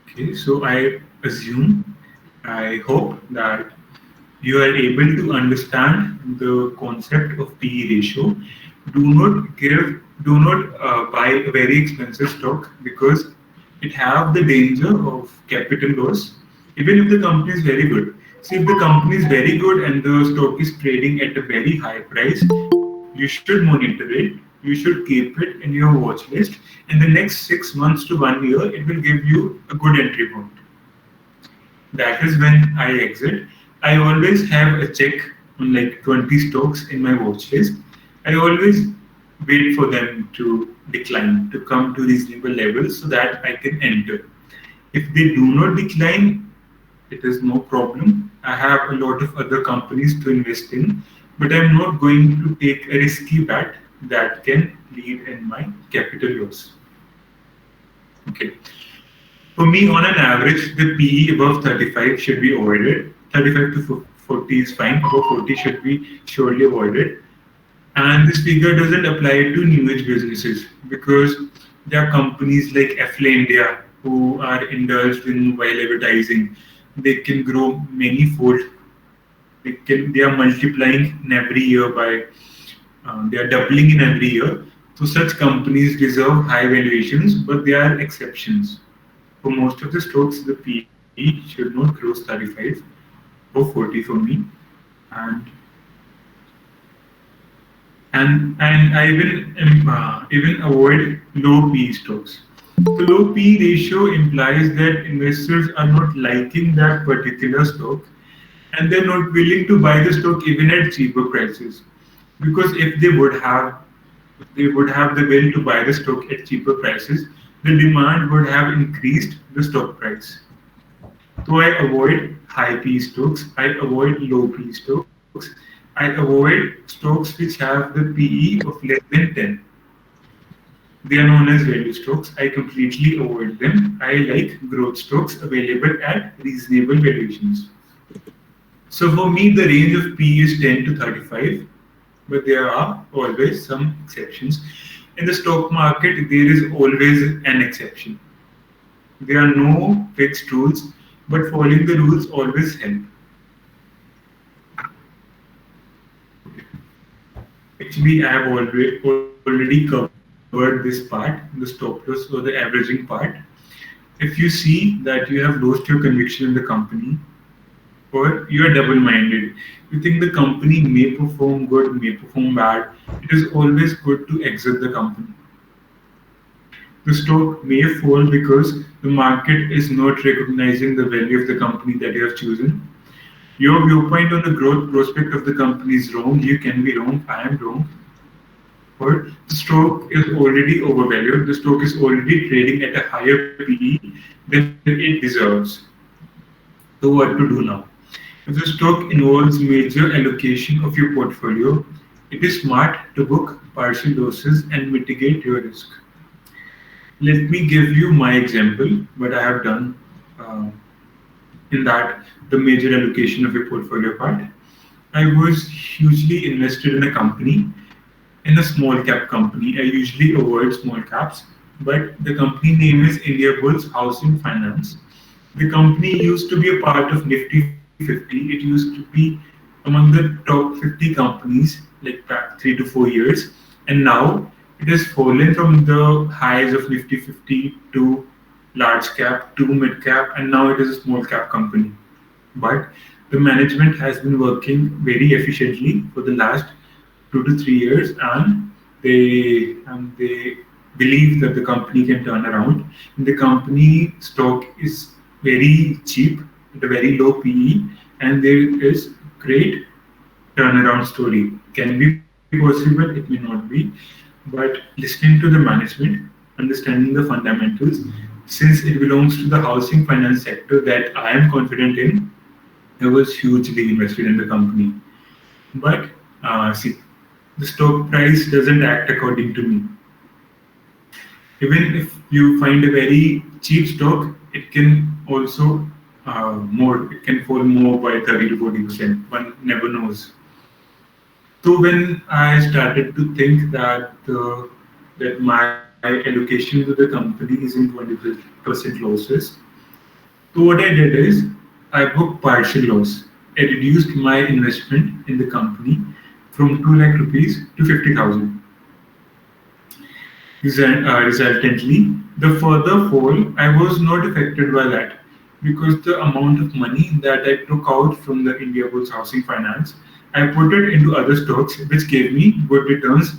Speaker 2: Okay, so I hope that you are able to understand the concept of PE ratio. Do not buy a very expensive stock, because it have the danger of capital loss, even if the company is very good. See, if the company is very good and the stock is trading at a very high price, you should monitor it. You should keep it in your watch list. In the next 6 months to 1 year, it will give you a good entry point. That is when I exit. I always have a check on like 20 stocks in my watch list. I always wait for them to decline, to come to reasonable levels so that I can enter. If they do not decline, It is no problem. I have a lot of other companies to invest in, but I'm not going to take a risky bet that can lead in my capital loss. Okay. For me, on an average, the PE above 35 should be avoided. 35 to 40 is fine. Above 40 should be surely avoided. And this figure doesn't apply to new age businesses because there are companies like Affle India who are indulged in mobile advertising. They can grow many fold. They are multiplying in every year by they are doubling in every year. So such companies deserve high valuations, but they are exceptions. For most of the stocks, the PE should not cross 35 or 40 for me, and and I will even avoid low PE stocks. The low PE ratio implies that investors are not liking that particular stock and they're not willing to buy the stock even at cheaper prices. Because if they would have the will to buy the stock at cheaper prices, the demand would have increased the stock price. So I avoid high P stocks, I avoid low P stocks, I avoid stocks which have the PE of less than 10. They are known as value stocks. I completely avoid them. I like growth stocks available at reasonable valuations. So for me, the range of P is 10 to 35, but there are always some exceptions. In the stock market, there is always an exception. There are no fixed rules, but following the rules always help. Actually, I have already covered this part, the stop loss or the averaging part. If you see that you have lost your conviction in the company, or you are double-minded, you think the company may perform good, may perform bad, it is always good to exit the company. The stock may fall because the market is not recognizing the value of the company that you have chosen. Your viewpoint on the growth prospect of the company is wrong. You can be wrong. I am wrong. Or the stock is already overvalued. The stock is already trading at a higher PE than it deserves. So what to do now? If the stock involves major allocation of your portfolio, it is smart to book partial losses and mitigate your risk. Let me give you my example, what I have done uh, in that the major allocation of a portfolio part. I was hugely invested in a company, in a small cap company. I usually avoid small caps, but the company name is India Bulls Housing Finance. The company used to be a part of Nifty 50. It used to be among the top 50 companies like back 3 to 4 years, and now it has fallen from the highs of Nifty 50 to large cap to mid cap, and now it is a small cap company. But the management has been working very efficiently for the last 2 to 3 years, and they believe that the company can turn around. And the company stock is very cheap at a very low PE, and there is great turnaround story. Can be possible, it may not be, but listening to the management, understanding the fundamentals, since it belongs to the housing finance sector that I am confident in, I was hugely invested in the company. But see, the stock price doesn't act according to me. Even if you find a very cheap stock, it can also it can fall more by 30 to 40%. One never knows. So when I started to think that that my allocation to the company is in 20% losses, so what I did is I booked partial loss. I reduced my investment in the company from 2 lakh rupees to 50,000. Resultantly, the further fall, I was not affected by that because the amount of money that I took out from the India Bulls Housing Finance, I put it into other stocks which gave me good returns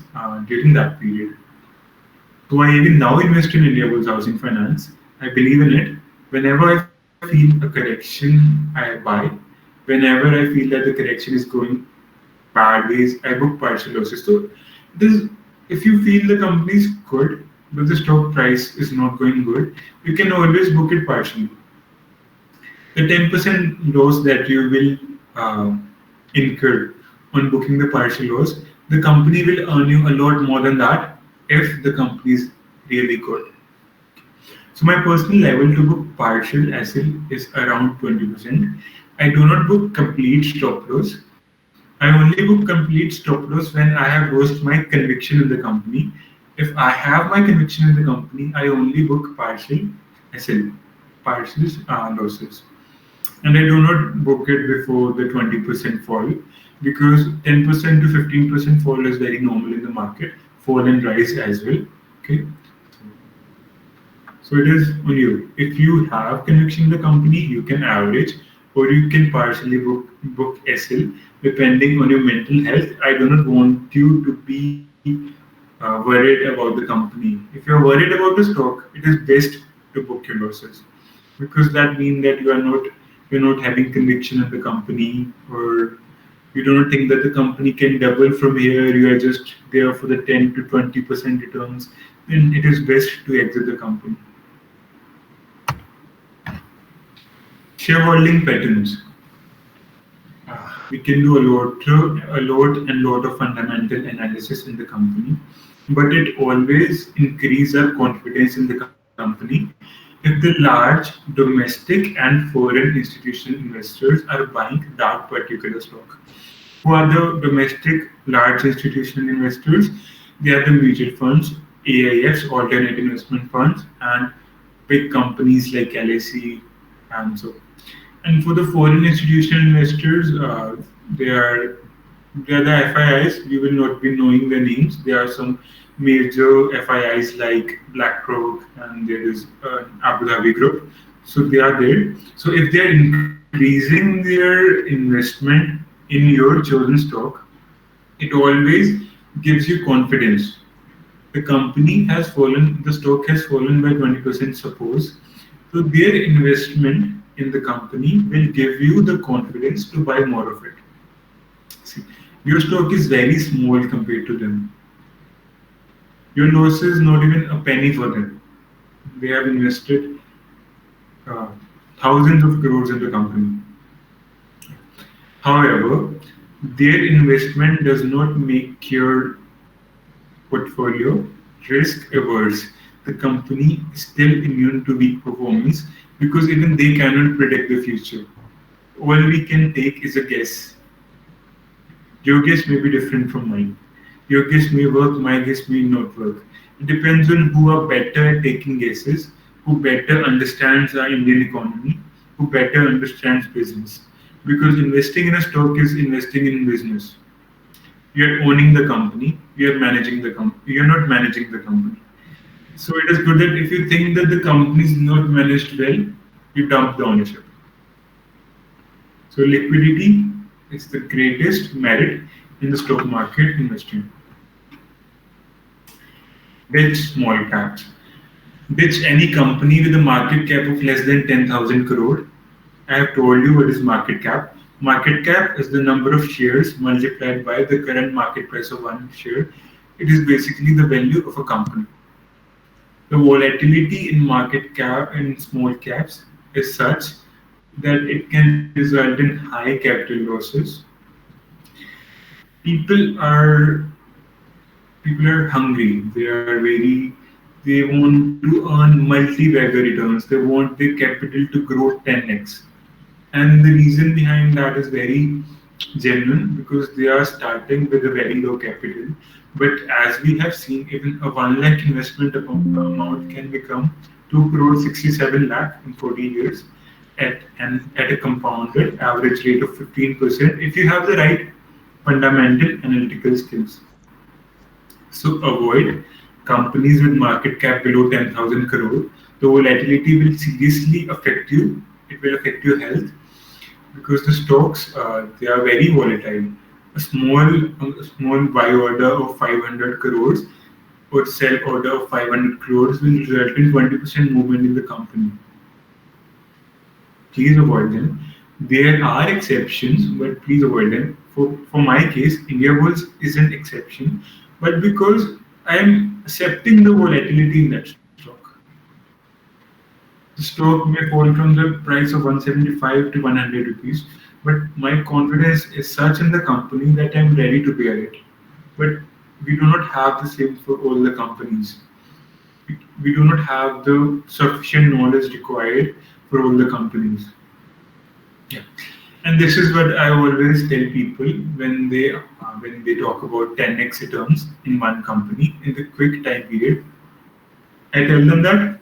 Speaker 2: during that period. So I even now invest in India Bulls Housing Finance. I believe in it. Whenever I feel a correction, I buy. Whenever I feel that the correction is going bad ways, I book partial losses. So this, if you feel the company is good, but the stock price is not going good, you can always book it partially. The 10% loss that you will uh, incur on booking the partial loss, the company will earn you a lot more than that if the company is really good. So my personal level to book partial SL is around 20%. I do not book complete stop loss. I only book complete stop loss when I have lost my conviction in the company. If I have my conviction in the company, I only book partial SL, partial losses. And I do not book it before the 20% fall because 10% to 15% fall is very normal in the market, fall and rise as well. Okay, so it is on you. If you have conviction in the company, you can average or you can partially book SL depending on your mental health. I do not want you to be worried about the company. If you're worried about the stock, it is best to book your losses because that means that you're not having conviction in the company, or you don't think that the company can double from here. You are just there for the 10 to 20% returns. Then it is best to exit the company. Shareholding patterns. We can do a lot of fundamental analysis in the company, but it always increase our confidence in the company if the large domestic and foreign institutional investors are buying that particular stock. Who are the domestic large institutional investors? They are the mutual funds, AIFs, alternate investment funds, and big companies like LIC and so. And for the foreign institutional investors, they are they are the FIIs. You will not be knowing the names. There are some major FIIs like BlackRock, and there is Abu Dhabi Group. So they are there. So if they are increasing their investment in your chosen stock, it always gives you confidence. The company has fallen, the stock has fallen by 20%, suppose. So their investment in the company will give you the confidence to buy more of it. See, your stock is very small compared to them. Your loss is not even a penny for them. They have invested uh, thousands of crores in the company. However, their investment does not make your portfolio risk averse. The company is still immune to weak performance because even they cannot predict the future. All we can take is a guess. Your guess may be different from mine. Your guess may work, my guess may not work. It depends on who are better at taking guesses, who better understands our Indian economy, who better understands business. Because investing in a stock is investing in business. You're owning the company, you're managing the company, you're not managing the company. So it is good that if you think that the company is not managed well, you dump the ownership. So liquidity is the greatest merit in the stock market investing. Ditch small caps. Ditch any company with a market cap of less than 10,000 crore. I have told you what is market cap. Market cap is the number of shares multiplied by the current market price of one share. It is basically the value of a company. The volatility in market cap and small caps is such that it can result in high capital losses. People are people are hungry. They want to earn multi-bagger returns. They want their capital to grow 10x. And the reason behind that is very genuine because they are starting with a very low capital. But as we have seen, even a 1 lakh investment amount can become 2 crore 67 lakh in 40 years at a compounded average rate of 15% if you have the right fundamental analytical skills. So avoid companies with market cap below 10,000 crore. The volatility will seriously affect you. It will affect your health because the stocks they are very volatile. A small buy order of 500 crores or sell order of 500 crores will result in 20% movement in the company. Please avoid them. There are exceptions, but please avoid them. For my case, India Bulls is an exception, but because I am accepting the volatility in that stock. The stock may fall from the price of 175 to 100 rupees, but my confidence is such in the company that I'm ready to bear it. But we do not have the same for all the companies. We do not have the sufficient knowledge required for all the companies. Yeah. And this is what I always tell people when they talk about 10x returns in one company in the quick time period. I tell them that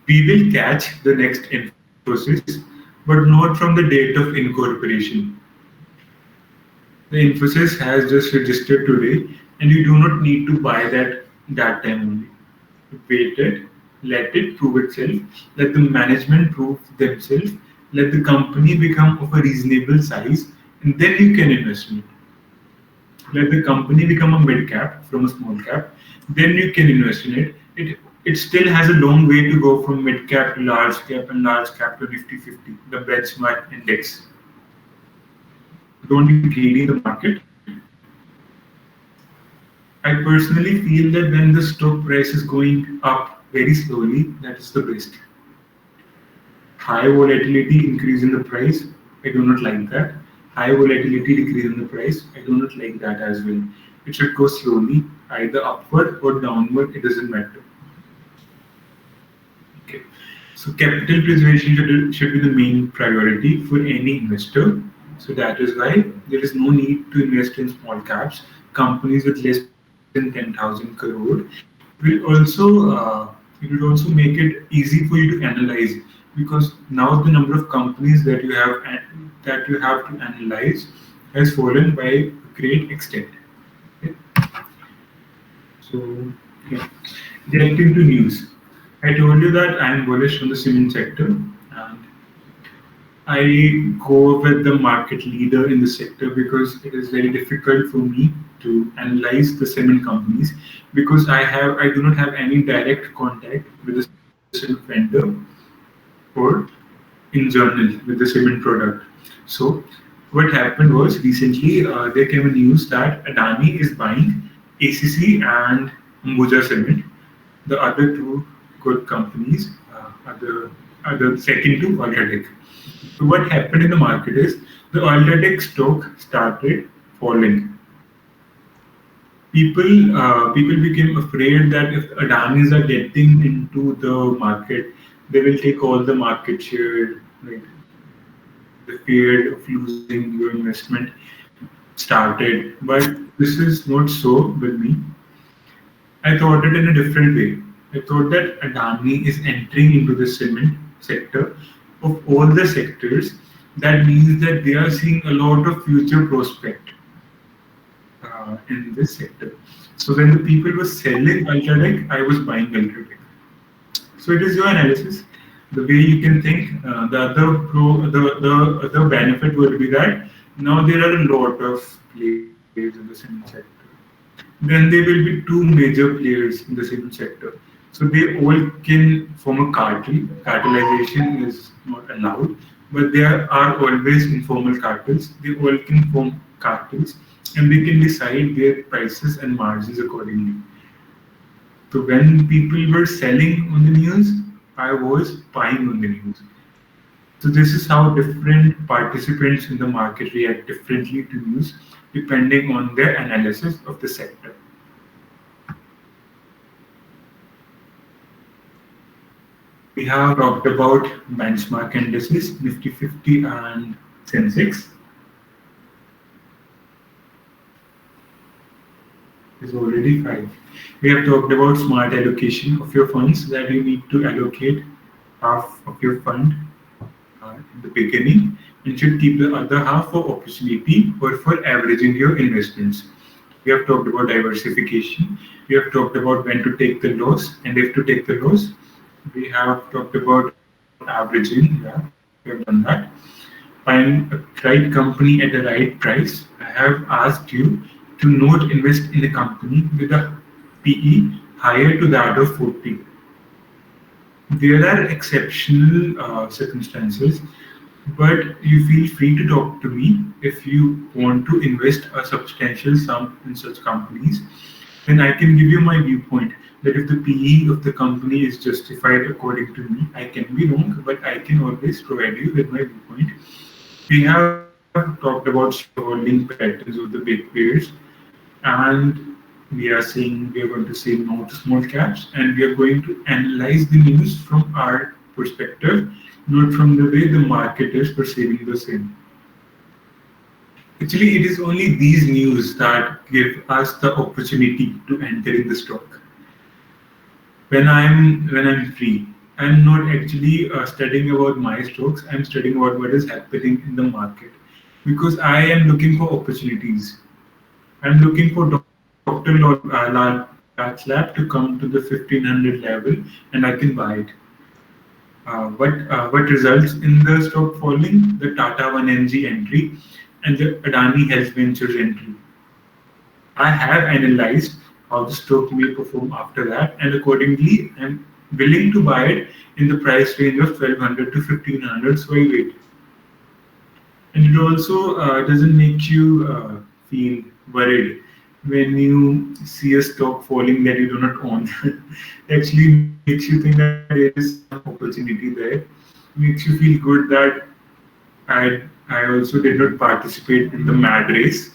Speaker 2: we will catch the next Infosys, but not from the date of incorporation. The Infosys has just registered today, and you do not need to buy that time only. Wait it, let it prove itself, let the management prove themselves, let the company become of a reasonable size, and then you can invest in it. Let the company become a mid cap from a small cap, then you can invest in it. It still has a long way to go from mid cap to large cap and large cap to Nifty 50, the benchmark index. Don't be greedy in the market. I personally feel that when the stock price is going up very slowly, that is the best. High volatility increase in the price, I do not like that. High volatility decrease in the price, I do not like that as well. It should go slowly, either upward or downward, it doesn't matter. Okay. So capital preservation should be the main priority for any investor. So that is why there is no need to invest in small caps. Companies with less than 10,000 crore will also make it easy for you to analyze, because now the number of companies that you have to analyze has fallen by a great extent. Okay. So yeah. Directing to news. I told you that I am bullish on the cement sector, and I go with the market leader in the sector because it is very difficult for me to analyze the cement companies, because I do not have any direct contact with the cement vendor or in journal with the cement product. So what happened was recently there came a news that Adani is buying ACC and Ambuja Cement, the other two good companies, other second to Ultratech. So what happened in the market is the Ultratech stock started falling. People became afraid that if Adanis are getting into the market, they will take all the market share. Like the fear of losing your investment started, but this is not so with me. I thought it in a different way. I thought that Adani is entering into the cement sector. Of all the sectors, that means that they are seeing a lot of future prospect in this sector. So when the people were selling Ultratech, I was buying Ultratech. So it is your analysis. The way you can think. The other benefit would be that now there are a lot of players in the cement sector. Then there will be two major players in the cement sector. So they all can form a cartel. Cartelization is not allowed, but there are always informal cartels. They all can form cartels, and they can decide their prices and margins accordingly. So when people were selling on the news, I was buying on the news. So this is how different participants in the market react differently to news depending on their analysis of the sector. We have talked about benchmark indices, Nifty 50 and Sensex. Is already 5. We have talked about smart allocation of your funds, that you need to allocate half of your fund in the beginning and should keep the other half for opportunity or for averaging your investments. We have talked about diversification. We have talked about when to take the loss and if to take the loss. We have talked about averaging. Yeah, we have done that. Find a right company at the right price. I have asked you to not invest in a company with a PE higher to that of 40. There are exceptional circumstances, but you feel free to talk to me if you want to invest a substantial sum in such companies. Then I can give you my viewpoint. that if the PE of the company is justified according to me, I can be wrong, but I can always provide you with my viewpoint. We have talked about shareholding patterns of the big players, and we are going to say no to small caps, and we are going to analyze the news from our perspective, not from the way the market is perceiving the same. Actually, it is only these news that give us the opportunity to enter in the stock. When I'm free, I'm not actually studying about my stocks. I'm studying about what is happening in the market because I am looking for opportunities. I'm looking for Dr. Lal Pat's lab to come to the 1500 level and I can buy it. What results in the stock falling? The Tata 1mg entry and the Adani Health Ventures entry. I have analyzed how the stock may perform after that, and accordingly, I'm willing to buy it in the price range of 1200 to 1500. So I wait, and it also doesn't make you feel worried when you see a stock falling that you do not own. It actually makes you think that there is some opportunity there. Makes you feel good that I also did not participate in the mad race.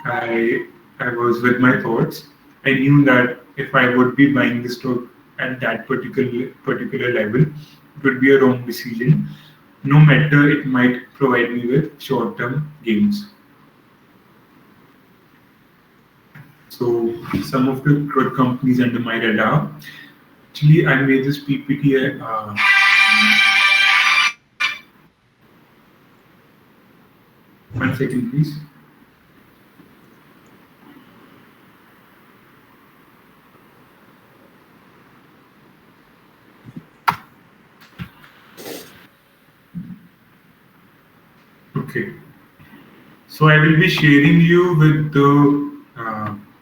Speaker 2: I was with my thoughts. I knew that if I would be buying the stock at that particular level, it would be a wrong decision. No matter it might provide me with short-term gains. So some of the good companies under my radar. Actually, I made this PPT. One second, please. Okay. So I will be sharing you with the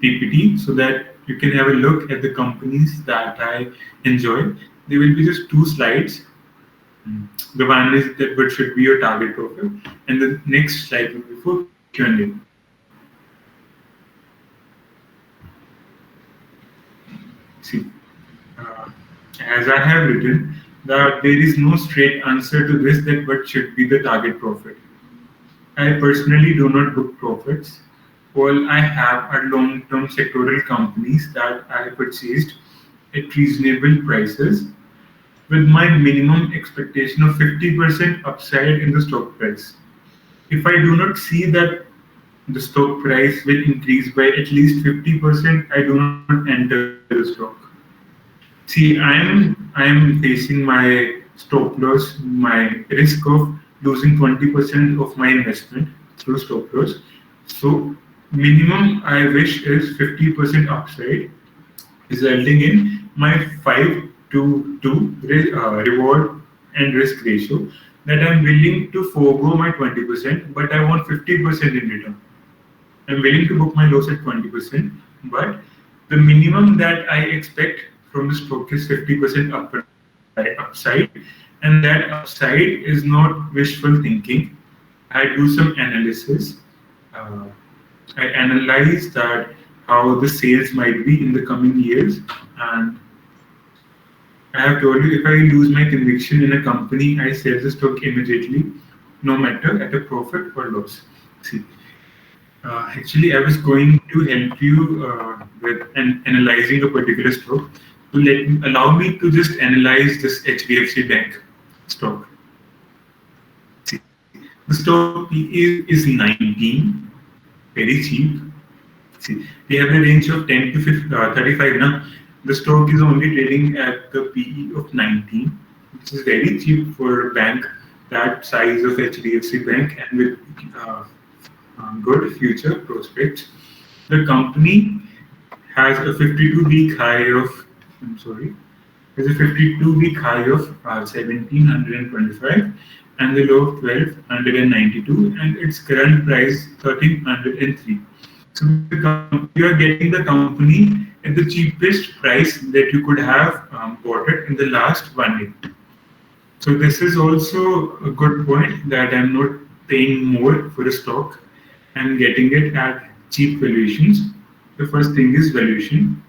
Speaker 2: PPT so that you can have a look at the companies that I enjoy. There will be just two slides. The one is that what should be your target profile, and the next slide will be for Q&A. See, uh, as I have written, that there is no straight answer to this that what should be the target profit. I personally do not book profits. All I have are long-term sectoral companies that I purchased at reasonable prices with my minimum expectation of 50% upside in the stock price. If I do not see that the stock price will increase by at least 50%, I do not enter the stock. See, I'm facing my stop loss, my risk of losing 20% of my investment through stop loss. So minimum I wish is 50% upside, resulting in my 5 to 2 reward and risk ratio that I'm willing to forego my 20%, but I want 50% in return. I'm willing to book my loss at 20%, but the minimum that I expect from the stock is 50% upside, and that upside is not wishful thinking. I do some analysis. Uh, I analyze that how the sales might be in the coming years, and I have told you if I lose my conviction in a company, I sell the stock immediately, no matter at a profit or loss. See, actually, I was going to help you with analyzing a particular stock. To allow me to just analyze this HDFC Bank stock. See, the stock is 19, very cheap. See, we have a range of 10 to 35 now. The stock is only trading at the PE of 19, which is very cheap for a bank that size of HDFC Bank and with uh, good future prospects. The company has a 52-week high of, I'm sorry, has a 52-week high of 1725 and the low of 1292 and its current price 1303. So you are getting the company at the cheapest price that you could have bought it in the last 1 year. So this is also a good point that I'm not paying more for a stock. I'm getting it at cheap valuations. The first thing is valuation.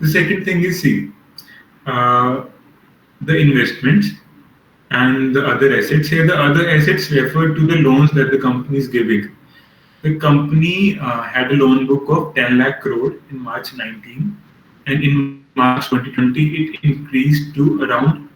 Speaker 2: The second thing is, see, uh, the investments and the other assets. Here, the other assets refer to the loans that the company is giving. The company had a loan book of 10 lakh crore in March 19, and in March 2020 it increased to around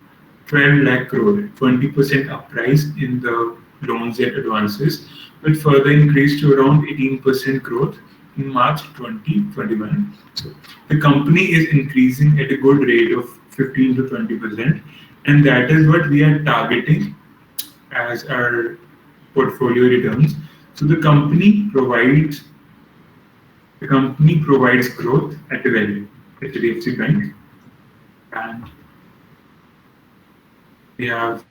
Speaker 2: 12 lakh crore, 20% uprise in the loans and advances, which further increased to around 18% growth in March 2021. So the company is increasing at a good rate of 15 to 20%, and that is what we are targeting as our portfolio returns. So the company provides growth at a value, HDFC Bank, and we have,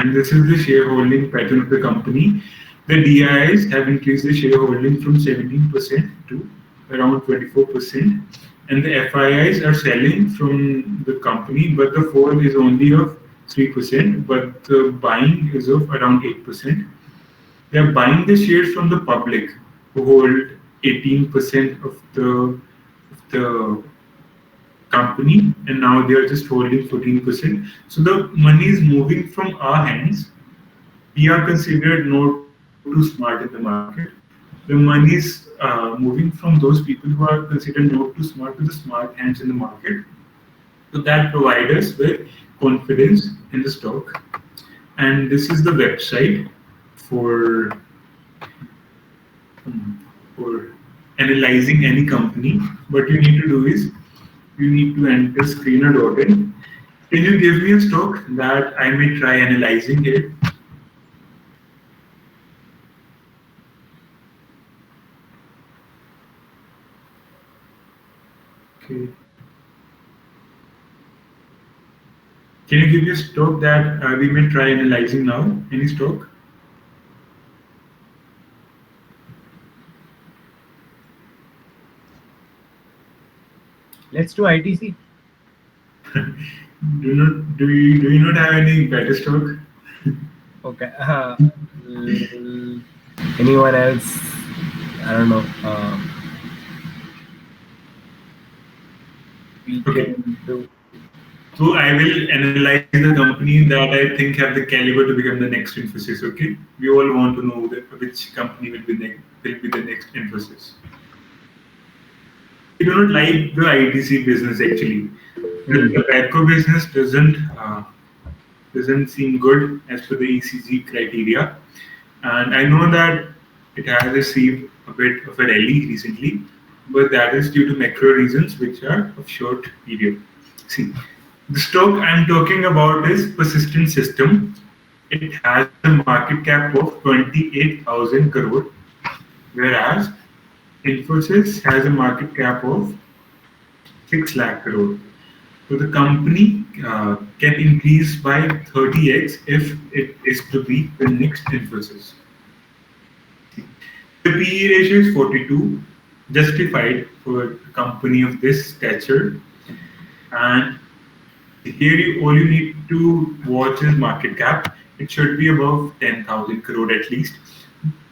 Speaker 2: and this is the shareholding pattern of the company. The DIIs have increased the shareholding from 17% to around 24%, and the FIIs are selling from the company, but the fall is only of 3%, but the buying is of around 8%. They are buying the shares from the public who hold 18% of the company, and now they are just holding 14%. So the money is moving from our hands. We are considered not too smart in the market. The money is moving from those people who are considered not too smart to the smart hands in the market. So that provides us with confidence in the stock. And this is the website for for analyzing any company. What you need to do is you need to enter screener.in. Can you give me a stock that I may try analyzing it? Okay. Can you give me a stock that we may try analyzing now? Any stock?
Speaker 3: Let's do ITC.
Speaker 2: Do you not have any better stock?
Speaker 3: Okay. Anyone else? I don't know. We
Speaker 2: Okay.
Speaker 3: can do.
Speaker 2: So I will analyze the company that I think have the caliber to become the next Infosys. Okay, we all want to know that which company will be the next Infosys. We do not like the ITC business actually. The
Speaker 3: Hmm.
Speaker 2: tobacco business doesn't seem good as per the ECG criteria, and I know that it has received a bit of a rally recently, but that is due to macro reasons which are of short period. See, the stock I'm talking about is Persistent System. It has a market cap of 28,000 crore, whereas Infosys has a market cap of 6 lakh crore. So the company can increase by 30x if it is to be the next Infosys. The PE ratio is 42, justified for a company of this stature. And here, all you need to watch is market cap. It should be above 10,000 crore at least.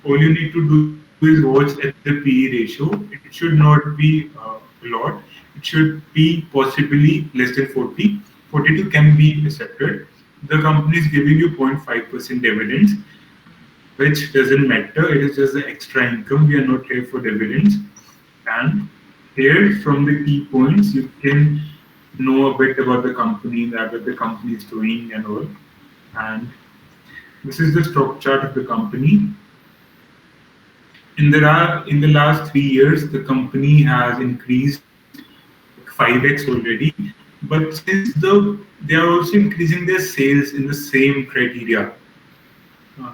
Speaker 2: All you need to do is watch at the PE ratio. It should not be a lot. It should be possibly less than 40. 42 can be accepted. The company is giving you 0.5% dividends, which doesn't matter. It is just the extra income. We are not here for dividends. And here, from the key points, you can know a bit about the company, that what the company is doing, and all. And this is the stock chart of the company. In the last 3 years, the company has increased like 5x already. But since they are also increasing their sales in the same criteria,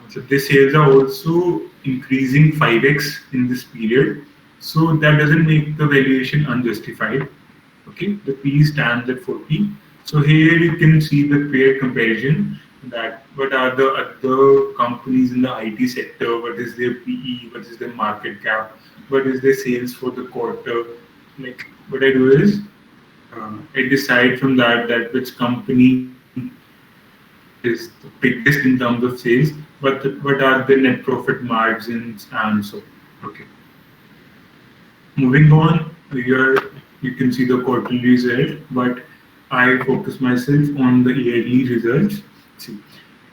Speaker 2: so the sales are also increasing 5x in this period. So that doesn't make the valuation unjustified. Okay, the P stands at 40. So here you can see the pair comparison, that what are the other companies in the IT sector, what is their PE, what is their market cap, what is their sales for the quarter. Like what I do is I decide from that which company is the biggest in terms of sales, what are the net profit margins and so. Okay. Moving on here. you can see the quarterly result, but I focus myself on the yearly results. See,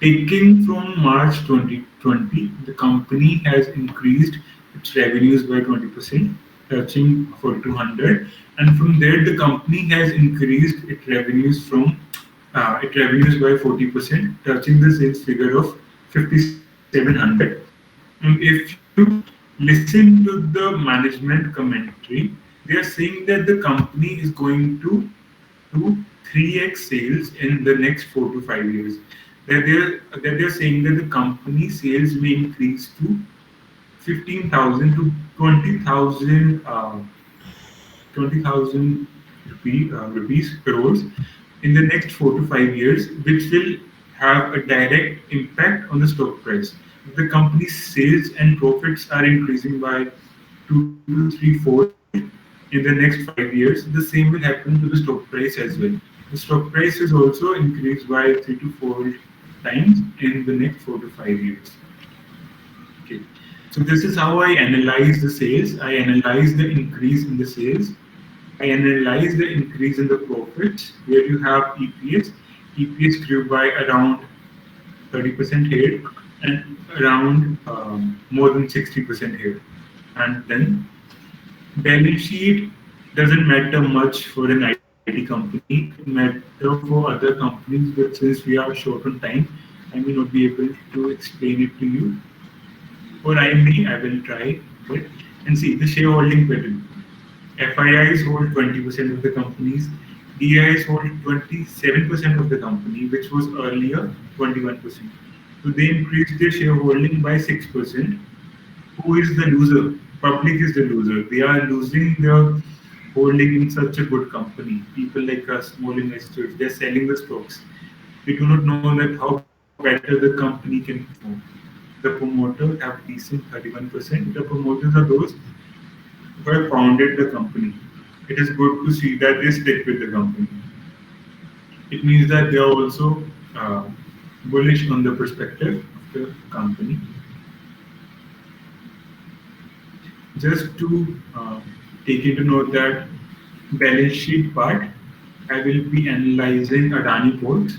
Speaker 2: taking from March 2020, the company has increased its revenues by 20%, touching 4200, and from there the company has increased its revenues by 40%, touching the sales figure of 5700. And if you listen to the management commentary, they are saying that the company is going to do 3x sales in the next 4 to 5 years. That they're saying that the company sales may increase to 15,000 to 20,000 20,000 rupees crores in the next 4 to 5 years, which will have a direct impact on the stock price. If the company's sales and profits are increasing by 2 to 3 fold in the next 5 years, the same will happen to the stock price as well. The stock price is also increased by 3 to 4 times in the next 4 to 5 years. Okay. So this is how I analyze the sales. I analyze the increase in the sales. I analyze the increase in the profits where you have EPS. EPS grew by around 30% here and around more than 60% here. And then balance sheet doesn't matter much for an IT company. It matters for other companies, but since we are short on time, I may not be able to explain it to you, or I will try it. And see the shareholding pattern. FIIs hold 20% of the companies, DIs hold 27% of the company, which was earlier 21%. So they increased their shareholding by 6%. Who is the loser? Public is the loser. They are losing their holding in such a good company. People like us, small investors, they're selling the stocks. We do not know that how better the company can perform. The promoters have decent 31%. The promoters are those who have founded the company. It is good to see that they stick with the company. It means that they are also bullish on the perspective of the company. Just to take into note that balance sheet part, I will be analyzing Adani ports.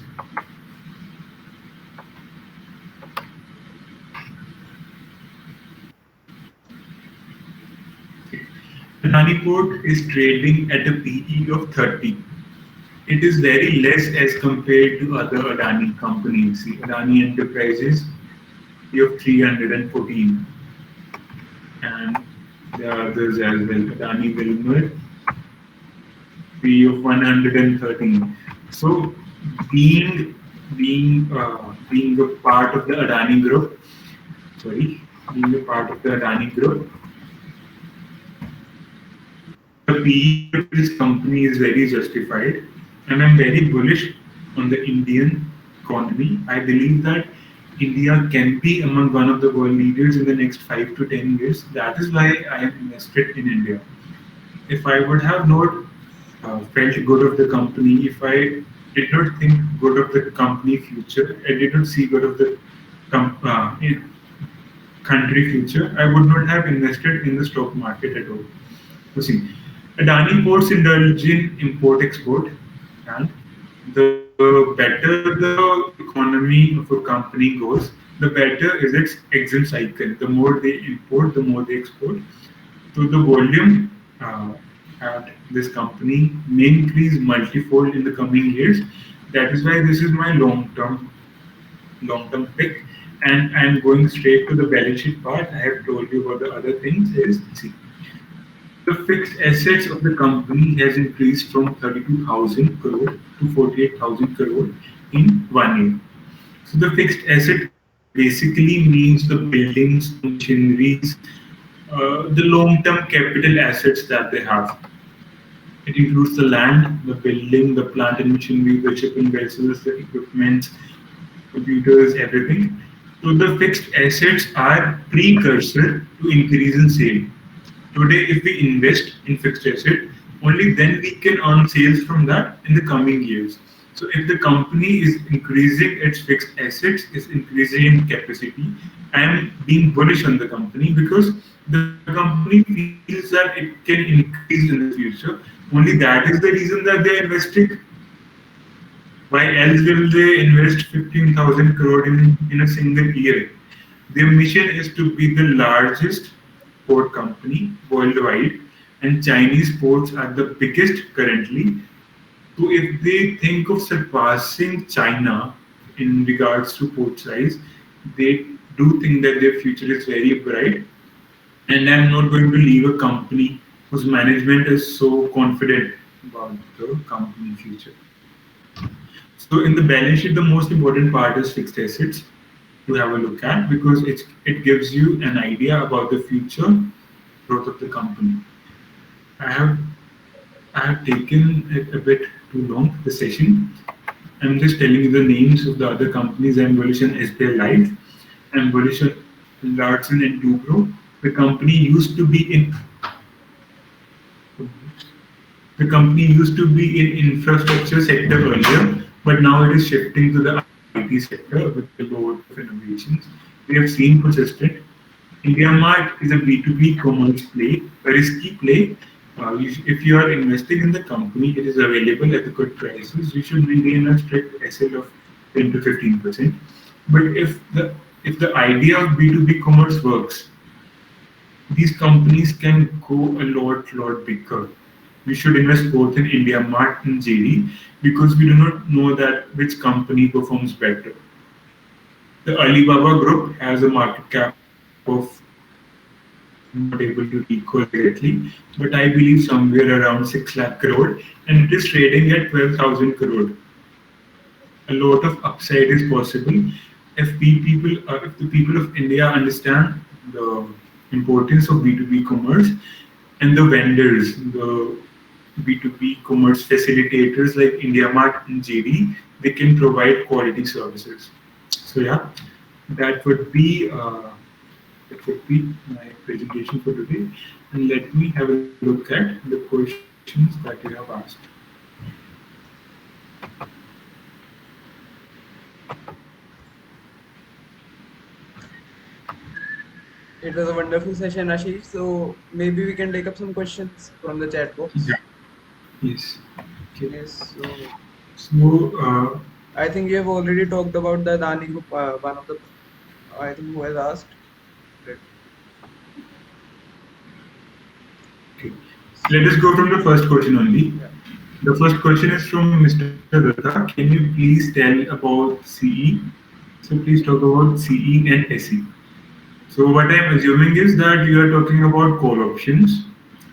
Speaker 2: Adani port is trading at a PE of 30. It is very less as compared to other Adani companies. See, Adani Enterprises, PE of 314, and there are others as well. Adani Wilmar, PE of 113. So, being being a part of the Adani group, sorry, being a part of the Adani group, the PE of this company is very justified, and I'm very bullish on the Indian economy. I believe that India can be among one of the world leaders in the next 5 to 10 years. That is why I am invested in India. If I would have not felt good of the company, if I did not think good of the company future, I did not see good of the country future, I would not have invested in the stock market at all. You see, Adani ports indulge in import export, and the better the economy of a company goes, the better is its exit cycle. The more they import, the more they export. So the volume at this company may increase multifold in the coming years. That is why this is my long term pick. And I'm going straight to the balance sheet part. I have told you about the other things. Is see, the fixed assets of the company has increased from 32,000 crore to 48,000 crore in 1 year. So the fixed asset basically means the buildings, the machineries, the long-term capital assets that they have. It includes the land, the building, the plant and machinery, the shipping vessels, the equipment, computers, everything. So the fixed assets are precursor to increase in sale. Today, if we invest in fixed asset, only then we can earn sales from that in the coming years. So if the company is increasing its fixed assets, is increasing in capacity, I am being bullish on the company because the company feels that it can increase in the future. Only that is the reason that they're investing. Why else will they invest 15,000 crore in a single year? Their mission is to be the largest port company worldwide, and Chinese ports are the biggest currently. So if they think of surpassing China in regards to port size, they do think that their future is very bright. And I'm not going to leave a company whose management is so confident about the company future. So in the balance sheet, the most important part is fixed assets to have a look at because it gives you an idea about the future growth of the company. I have I have taken it a bit too long the session. I'm just telling you the names of the other companies. I'm bullish on SBI Life. I'm bullish on Larsen and Toubro. The company used to be in The company used to be in infrastructure sector earlier, but now it is shifting to the IT sector with a lot of innovations. We have seen persistent. IndiaMart is a B2B commerce play, a risky play. If you are investing in the company, it is available at the good prices. You should maintain a strict SL of 10 to 15%. But if the idea of B2B commerce works, these companies can go a lot bigger. We should invest both in India Mart and JD because we do not know that which company performs better. The Alibaba group has a market cap of, I'm not able to recall exactly, but I believe somewhere around 6 lakh crore, and it is trading at 12,000 crore. A lot of upside is possible if the people of India understand the importance of B2B commerce and the vendors, the B2B commerce facilitators like IndiaMart and JD, they can provide quality services. So yeah, that would be uh, that would be my presentation for today. And let me have a look at the questions that you have asked.
Speaker 1: It was a wonderful session, Ashish. So maybe we can take up some questions from the chat
Speaker 2: Yeah.
Speaker 1: box.
Speaker 2: Yes. Okay.
Speaker 1: Yes. So
Speaker 2: So
Speaker 1: I think you have already talked about the Adani group. One of the, I think, who has asked. Let-
Speaker 2: okay. Let us go from the first question only.
Speaker 1: Yeah.
Speaker 2: The first question is from Mr. Datta. Can you please tell about CE? So please talk about CE and SE. So what I'm assuming is that you are talking about call options.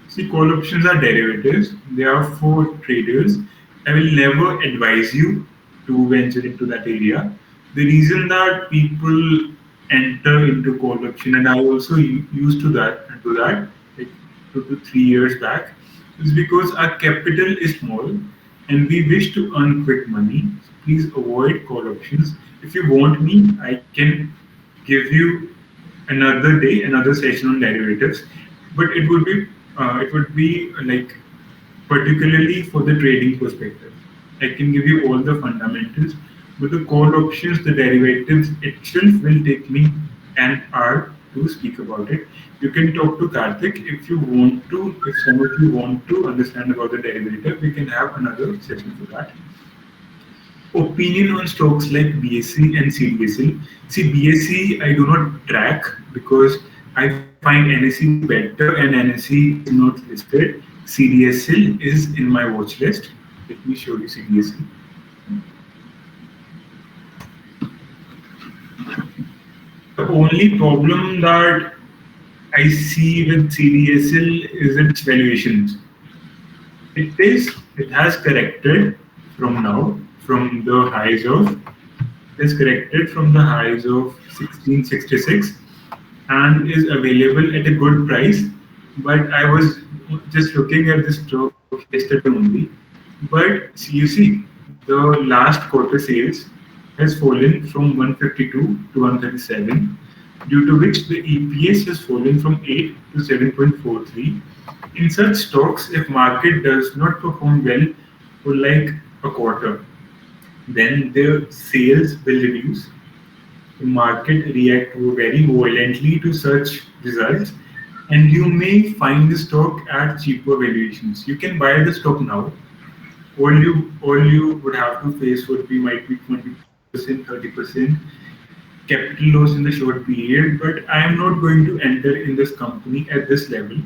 Speaker 2: See, call options are derivatives. They are for traders. I will never advise you to venture into that area. The reason that people enter into call option, and I also used to that do that like 2 to 3 years back, is because our capital is small and we wish to earn quick money. So please avoid call options. If you want me, I can give you another day, another session on derivatives, but it would be like particularly for the trading perspective. I can give you all the fundamentals, but the call options, the derivatives itself will take me an hour to speak about it. You can talk to Karthik if you want to. If some of you want to understand about the derivative, we can have another session for that. Opinion on stocks like BSC and CDSL. See, BSC I do not track because I find NSE better and NSE is not listed. CDSL is in my watch list. Let me show you CDSL. The only problem that I see with CDSL is its valuations. It has corrected from now from the highs of it is corrected from the highs of 1666 and is available at a good price. But I was just looking at this stock yesterday only. But you see, the last quarter sales has fallen from 152 to 137, due to which the EPS has fallen from 8 to 7.43. In such stocks, if market does not perform well for like a quarter, then the sales will reduce. The market react very violently to such results, and you may find the stock at cheaper valuations. You can buy the stock now. All you would have to face would be might be 20%, 30% capital loss in the short period, but I am not going to enter in this company at this level.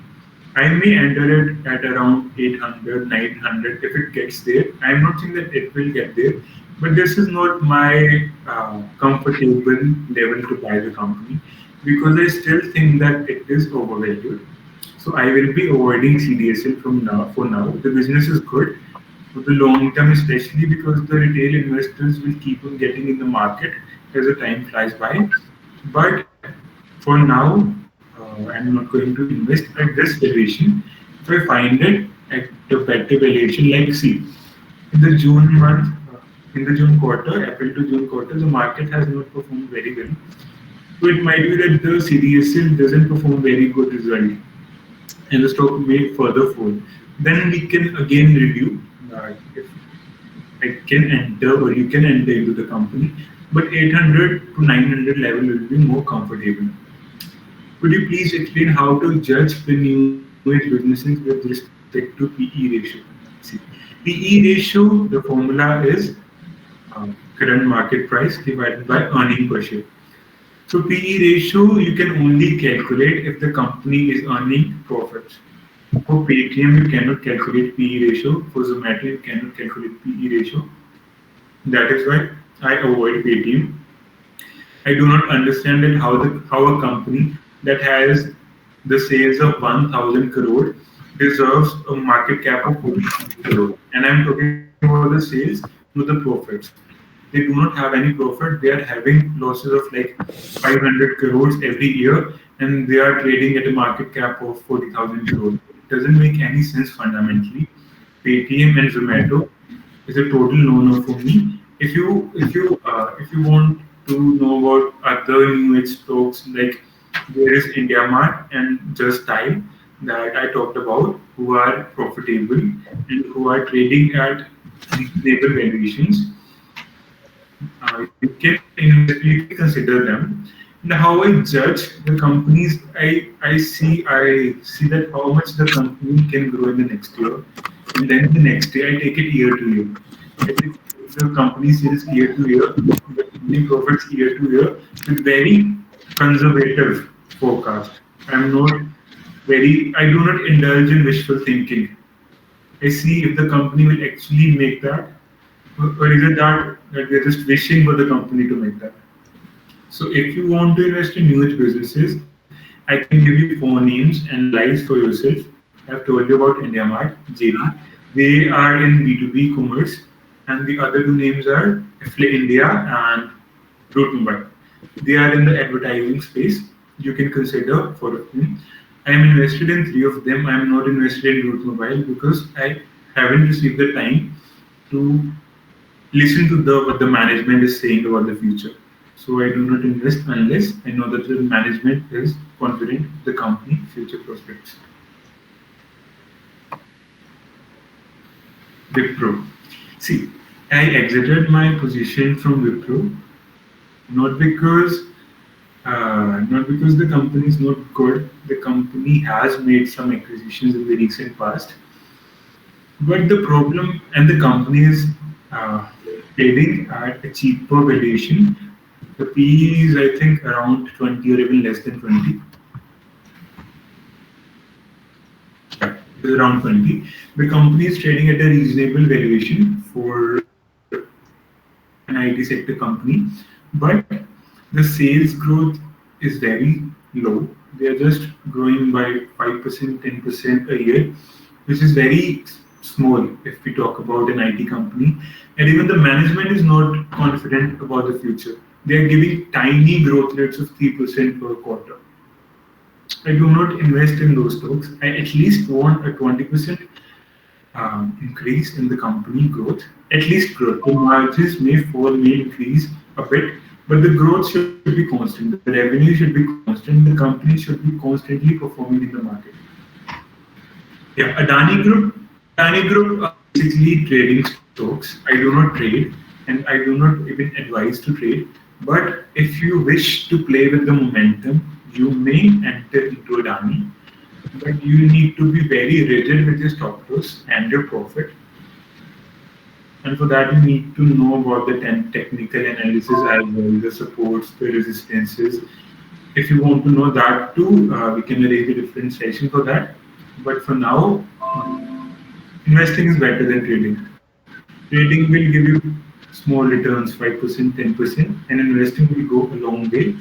Speaker 2: I may enter it at around 800, 900 if it gets there. I am not saying that it will get there, but this is not my comfortable level to buy the company because I still think that it is overvalued. So I will be avoiding CDSL from now. For now, the business is good for the long term, especially because the retail investors will keep on getting in the market as the time flies by. But for now, I'm not going to invest at this valuation. If I find it at a better valuation, like see, in the June month, in the June quarter, April to June quarter, the market has not performed very well. So it might be that the CDSL doesn't perform very good result and the stock may further fall. Then we can again review if I can enter or you can enter into the company, but 800 to 900 level will be more comfortable. Could you please explain how to judge the new age businesses with respect to PE ratio? See, PE ratio, the formula is current market price divided by earning per share. So PE ratio you can only calculate if the company is earning profits. For Paytm you cannot calculate PE ratio. For Zomato you cannot calculate PE ratio. That is why I avoid Paytm. I do not understand that how a company that has the sales of 1,000 crore deserves a market cap of 40,000 crore. And I'm talking about the sales, not the profits. They do not have any profit. They are having losses of like 500 crores every year, and they are trading at a market cap of 40,000 crores. It doesn't make any sense fundamentally. Paytm and Zomato is a total no-no for me. If you want to know about other new age stocks, like there is India Mart and Just Time that I talked about, who are profitable and who are trading at reasonable valuations. You can consider them. And how I judge the companies, I see that how much the company can grow in the next year, and then the next year I take it year to year. If the company sales year to year, the company profits year to year with very conservative forecast. I'm not I do not indulge in wishful thinking. I see if the company will actually make that, or is it that they're just wishing for the company to make that? So if you want to invest in new age businesses, I can give you four names, analyze for yourself. I've told you about IndiaMart, JD. They are in B2B commerce, and the other two names are Affle India and Root Mobile. They are in the advertising space. You can consider four of them. I am invested in three of them. I am not invested in Root Mobile because I haven't received the time to listen to the what the management is saying about the future. So I do not invest unless I know that the management is confident in the company future prospects. Wipro. See, I exited my position from Wipro not because not because the company is not good. The company has made some acquisitions in the recent past, but the problem and the company is uh, trading at a cheaper valuation. The PE is, I think, around 20 or even less than 20. Yeah, it is around 20. The company is trading at a reasonable valuation for an IT sector company, but the sales growth is very low. They are just growing by 5%, 10% a year, which is very small if we talk about an IT company. And even the management is not confident about the future. They are giving tiny growth rates of 3% per quarter. I do not invest in those stocks. I at least want a 20% increase in the company growth. At least growth. The margins may fall, may increase a bit, but the growth should be constant. The revenue should be constant. The company should be constantly performing in the market. Yeah, Adani Group are basically trading stocks. I do not trade, and I do not even advise to trade. But if you wish to play with the momentum, you may enter into Adani. but you need to be very rigid with your stop loss and your profit. And for that, you need to know about the technical analysis as well, the supports, the resistances. If you want to know that too, we can arrange a different session for that. But for now, investing is better than trading. Trading will give you small returns, 5%, 10%, and investing will go a long way.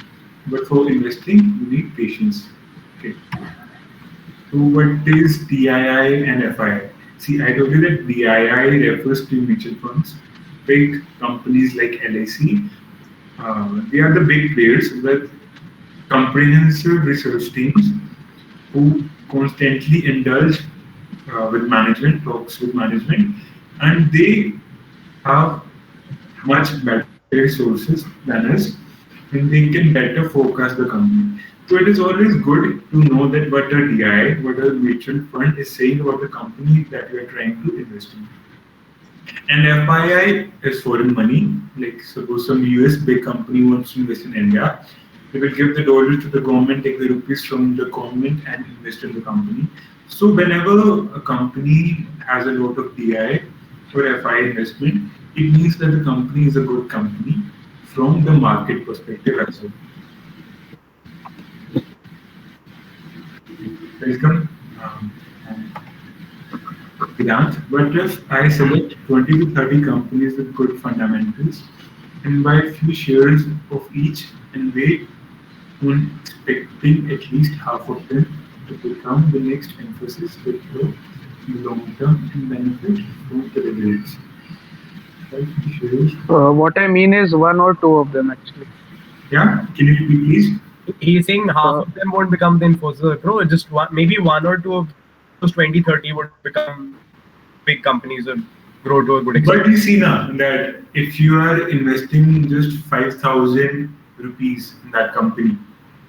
Speaker 2: But for investing, you need patience. Okay. So what is DII and FII? See, I told you that DII refers to mutual funds, big companies like LIC. They are the big players with comprehensive research teams who constantly indulge with management, talks with management, and they have much better resources than us, and they can better forecast the company. So it is always good to know that what a DI, what a mutual fund is saying about the company that you are trying to invest in. And FII is foreign money. Like suppose some US big company wants to invest in India, they will give the dollars to the government, take the rupees from the government and invest in the company. So whenever a company has a lot of DI or FI investment, it means that the company is a good company from the market perspective as well. Welcome. And Vedant, what if I select 20 to 30 companies with good fundamentals and buy a few shares of each and wait on expecting at least half of them to become the next emphasis with the long term and benefit from the results? Buy few shares.
Speaker 4: What I mean is one or two of them actually.
Speaker 2: Yeah, can you repeat please?
Speaker 3: He's saying half
Speaker 4: Uh,
Speaker 3: of them won't become the Infosys Pro. Just one, maybe one or two of those 20, 30 would become big companies or grow to a good extent.
Speaker 2: But you see now that if you are investing just 5,000 rupees in that company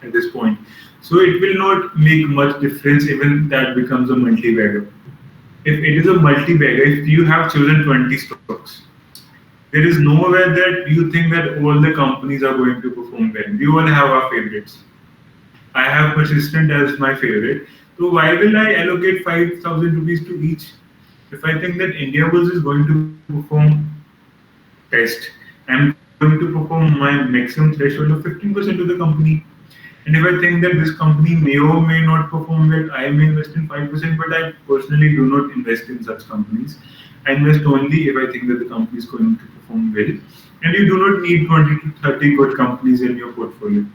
Speaker 2: at this point, so it will not make much difference even that becomes a multi-bagger. If it is a multi-bagger, if you have chosen 20 stocks, there is nowhere that you think that all the companies are going to perform well. We all have our favorites. I have Persistent as my favorite. So why will I allocate 5,000 rupees to each? If I think that India Bulls is going to perform best, I'm going to perform my maximum threshold of 15% of the company. And if I think that this company may or may not perform well, I may invest in 5%, but I personally do not invest in such companies. I invest only if I think that the company is going to perform well. And you do not need 20 to 30 good companies in your portfolio.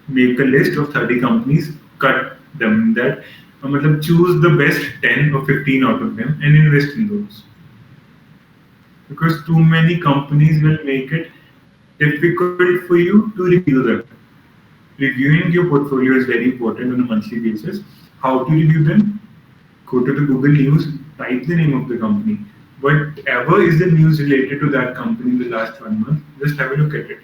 Speaker 2: Make a list of 30 companies, cut them that, choose the best 10 or 15 out of them and invest in those. Because too many companies will make it difficult for you to review them. Reviewing your portfolio is very important on a monthly basis. How to review them? Go to the Google News, type the name of the company. Whatever is the news related to that company in the last 1 month, just have a look at it.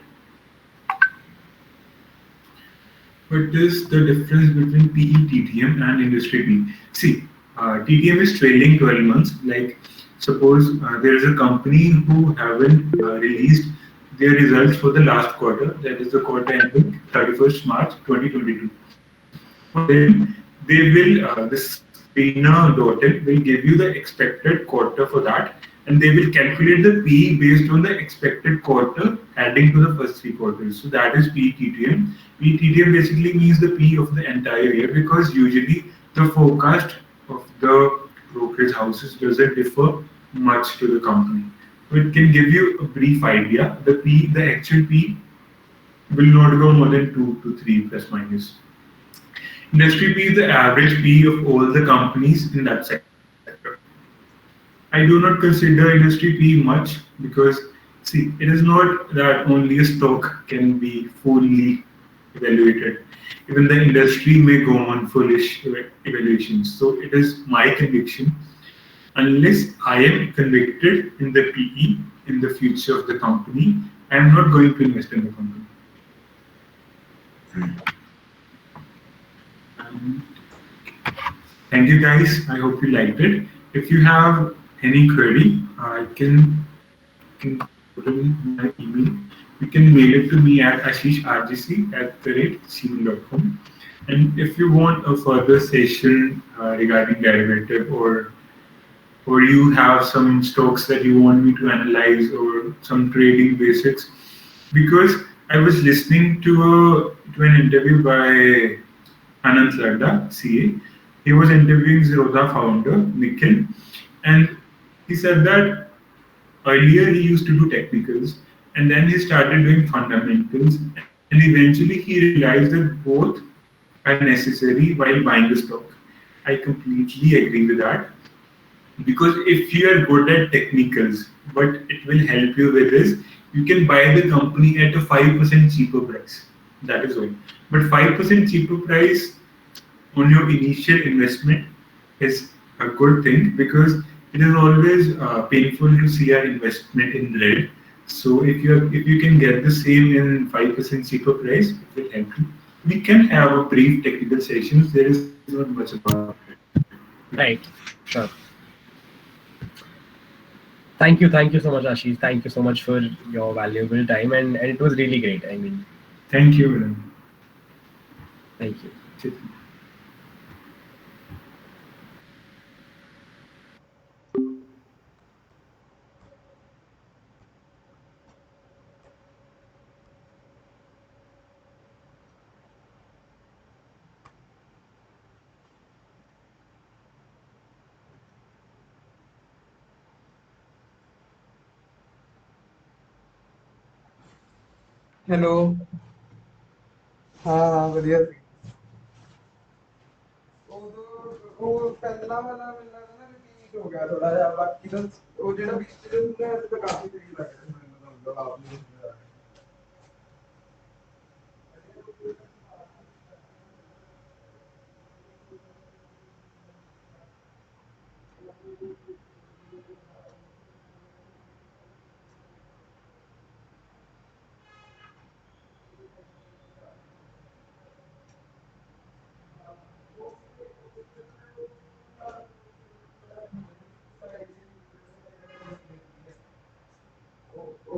Speaker 2: What is the difference between PE, TTM, and industry P? See, TTM is trailing 12 months. Like, suppose there is a company who haven't released their results for the last quarter, that is the quarter ending 31st March 2022. For them, they will, this screener dotted will give you the expected quarter for that, and they will calculate the P based on the expected quarter adding to the first three quarters. So that is PTTM. PTTM basically means the P of the entire year because usually the forecast of the brokerage houses doesn't differ much to the company. So it can give you a brief idea. The actual P will not go more than 2 to 3 plus minus. Industry P is the average P of all the companies in that sector. I do not consider industry P much because see, it is not that only a stock can be fully evaluated. Even the industry may go on foolish evaluations. So it is my conviction. Unless I am convicted in the PE in the future of the company, I am not going to invest in the company. Um, Thank you guys. I hope you liked it. If you have any query, I can go to my email. You can mail it to me at ashishRGC@gmail.com. And if you want a further session regarding derivative, or you have some stocks that you want me to analyze, or some trading basics, because I was listening to an interview by Anand Ladda, CA. He was interviewing Zerodha founder Nikhil, and he said that earlier he used to do technicals, and then he started doing fundamentals, and eventually he realized that both are necessary while buying a stock. I completely agree with that, because if you are good at technicals, what it will help you with is you can buy the company at a 5% cheaper price. That is all. But 5% cheaper price on your initial investment is a good thing, because it is always painful to see our investment in red. So if you can get the same in 5% cheaper price, it will help you. We can have a brief technical sessions. There is not much about it.
Speaker 3: Right. Sure. Thank you so much, Ashish. Thank you so much for your valuable time, and it was really great. I mean,
Speaker 2: Thank you, Varun.
Speaker 3: thank you.
Speaker 1: Hello हाँ हाँ बढ़िया सी ਉਹ ਪਹਿਲਾ ਵਾਲਾ ਮੈਨੂੰ ਲੱਗਦਾ ਨਾ repeat ਹੋ ਗਿਆ ਥੋੜਾ ਜਿਹਾ ਬਾਕੀ ਤਾਂ ਉਹ ਜਿਹੜਾ ਵਿੱਚ ਜਿਹੜਾ ਹੁੰਦਾ ਹੈ ਤਾਂ ਕਾਫੀ ਸਹੀ ਲੱਗ ਰਿਹਾ ਮੈਨੂੰ ਤਾਂ ਮਤਲਬ ਆਪ ਨੂੰ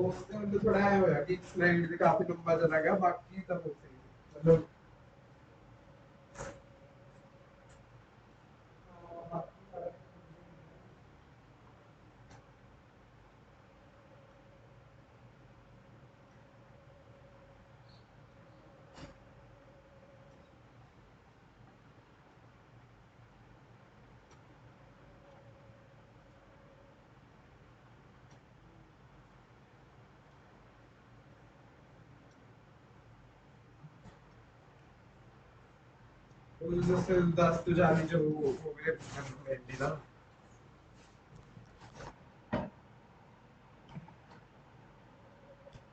Speaker 1: उसके अंदर थोड़ा है होया कि स्लाइड से काफी लंबा चला गया बाकी सब हो सही मतलब जैसे 10 तो 40 जो हो गए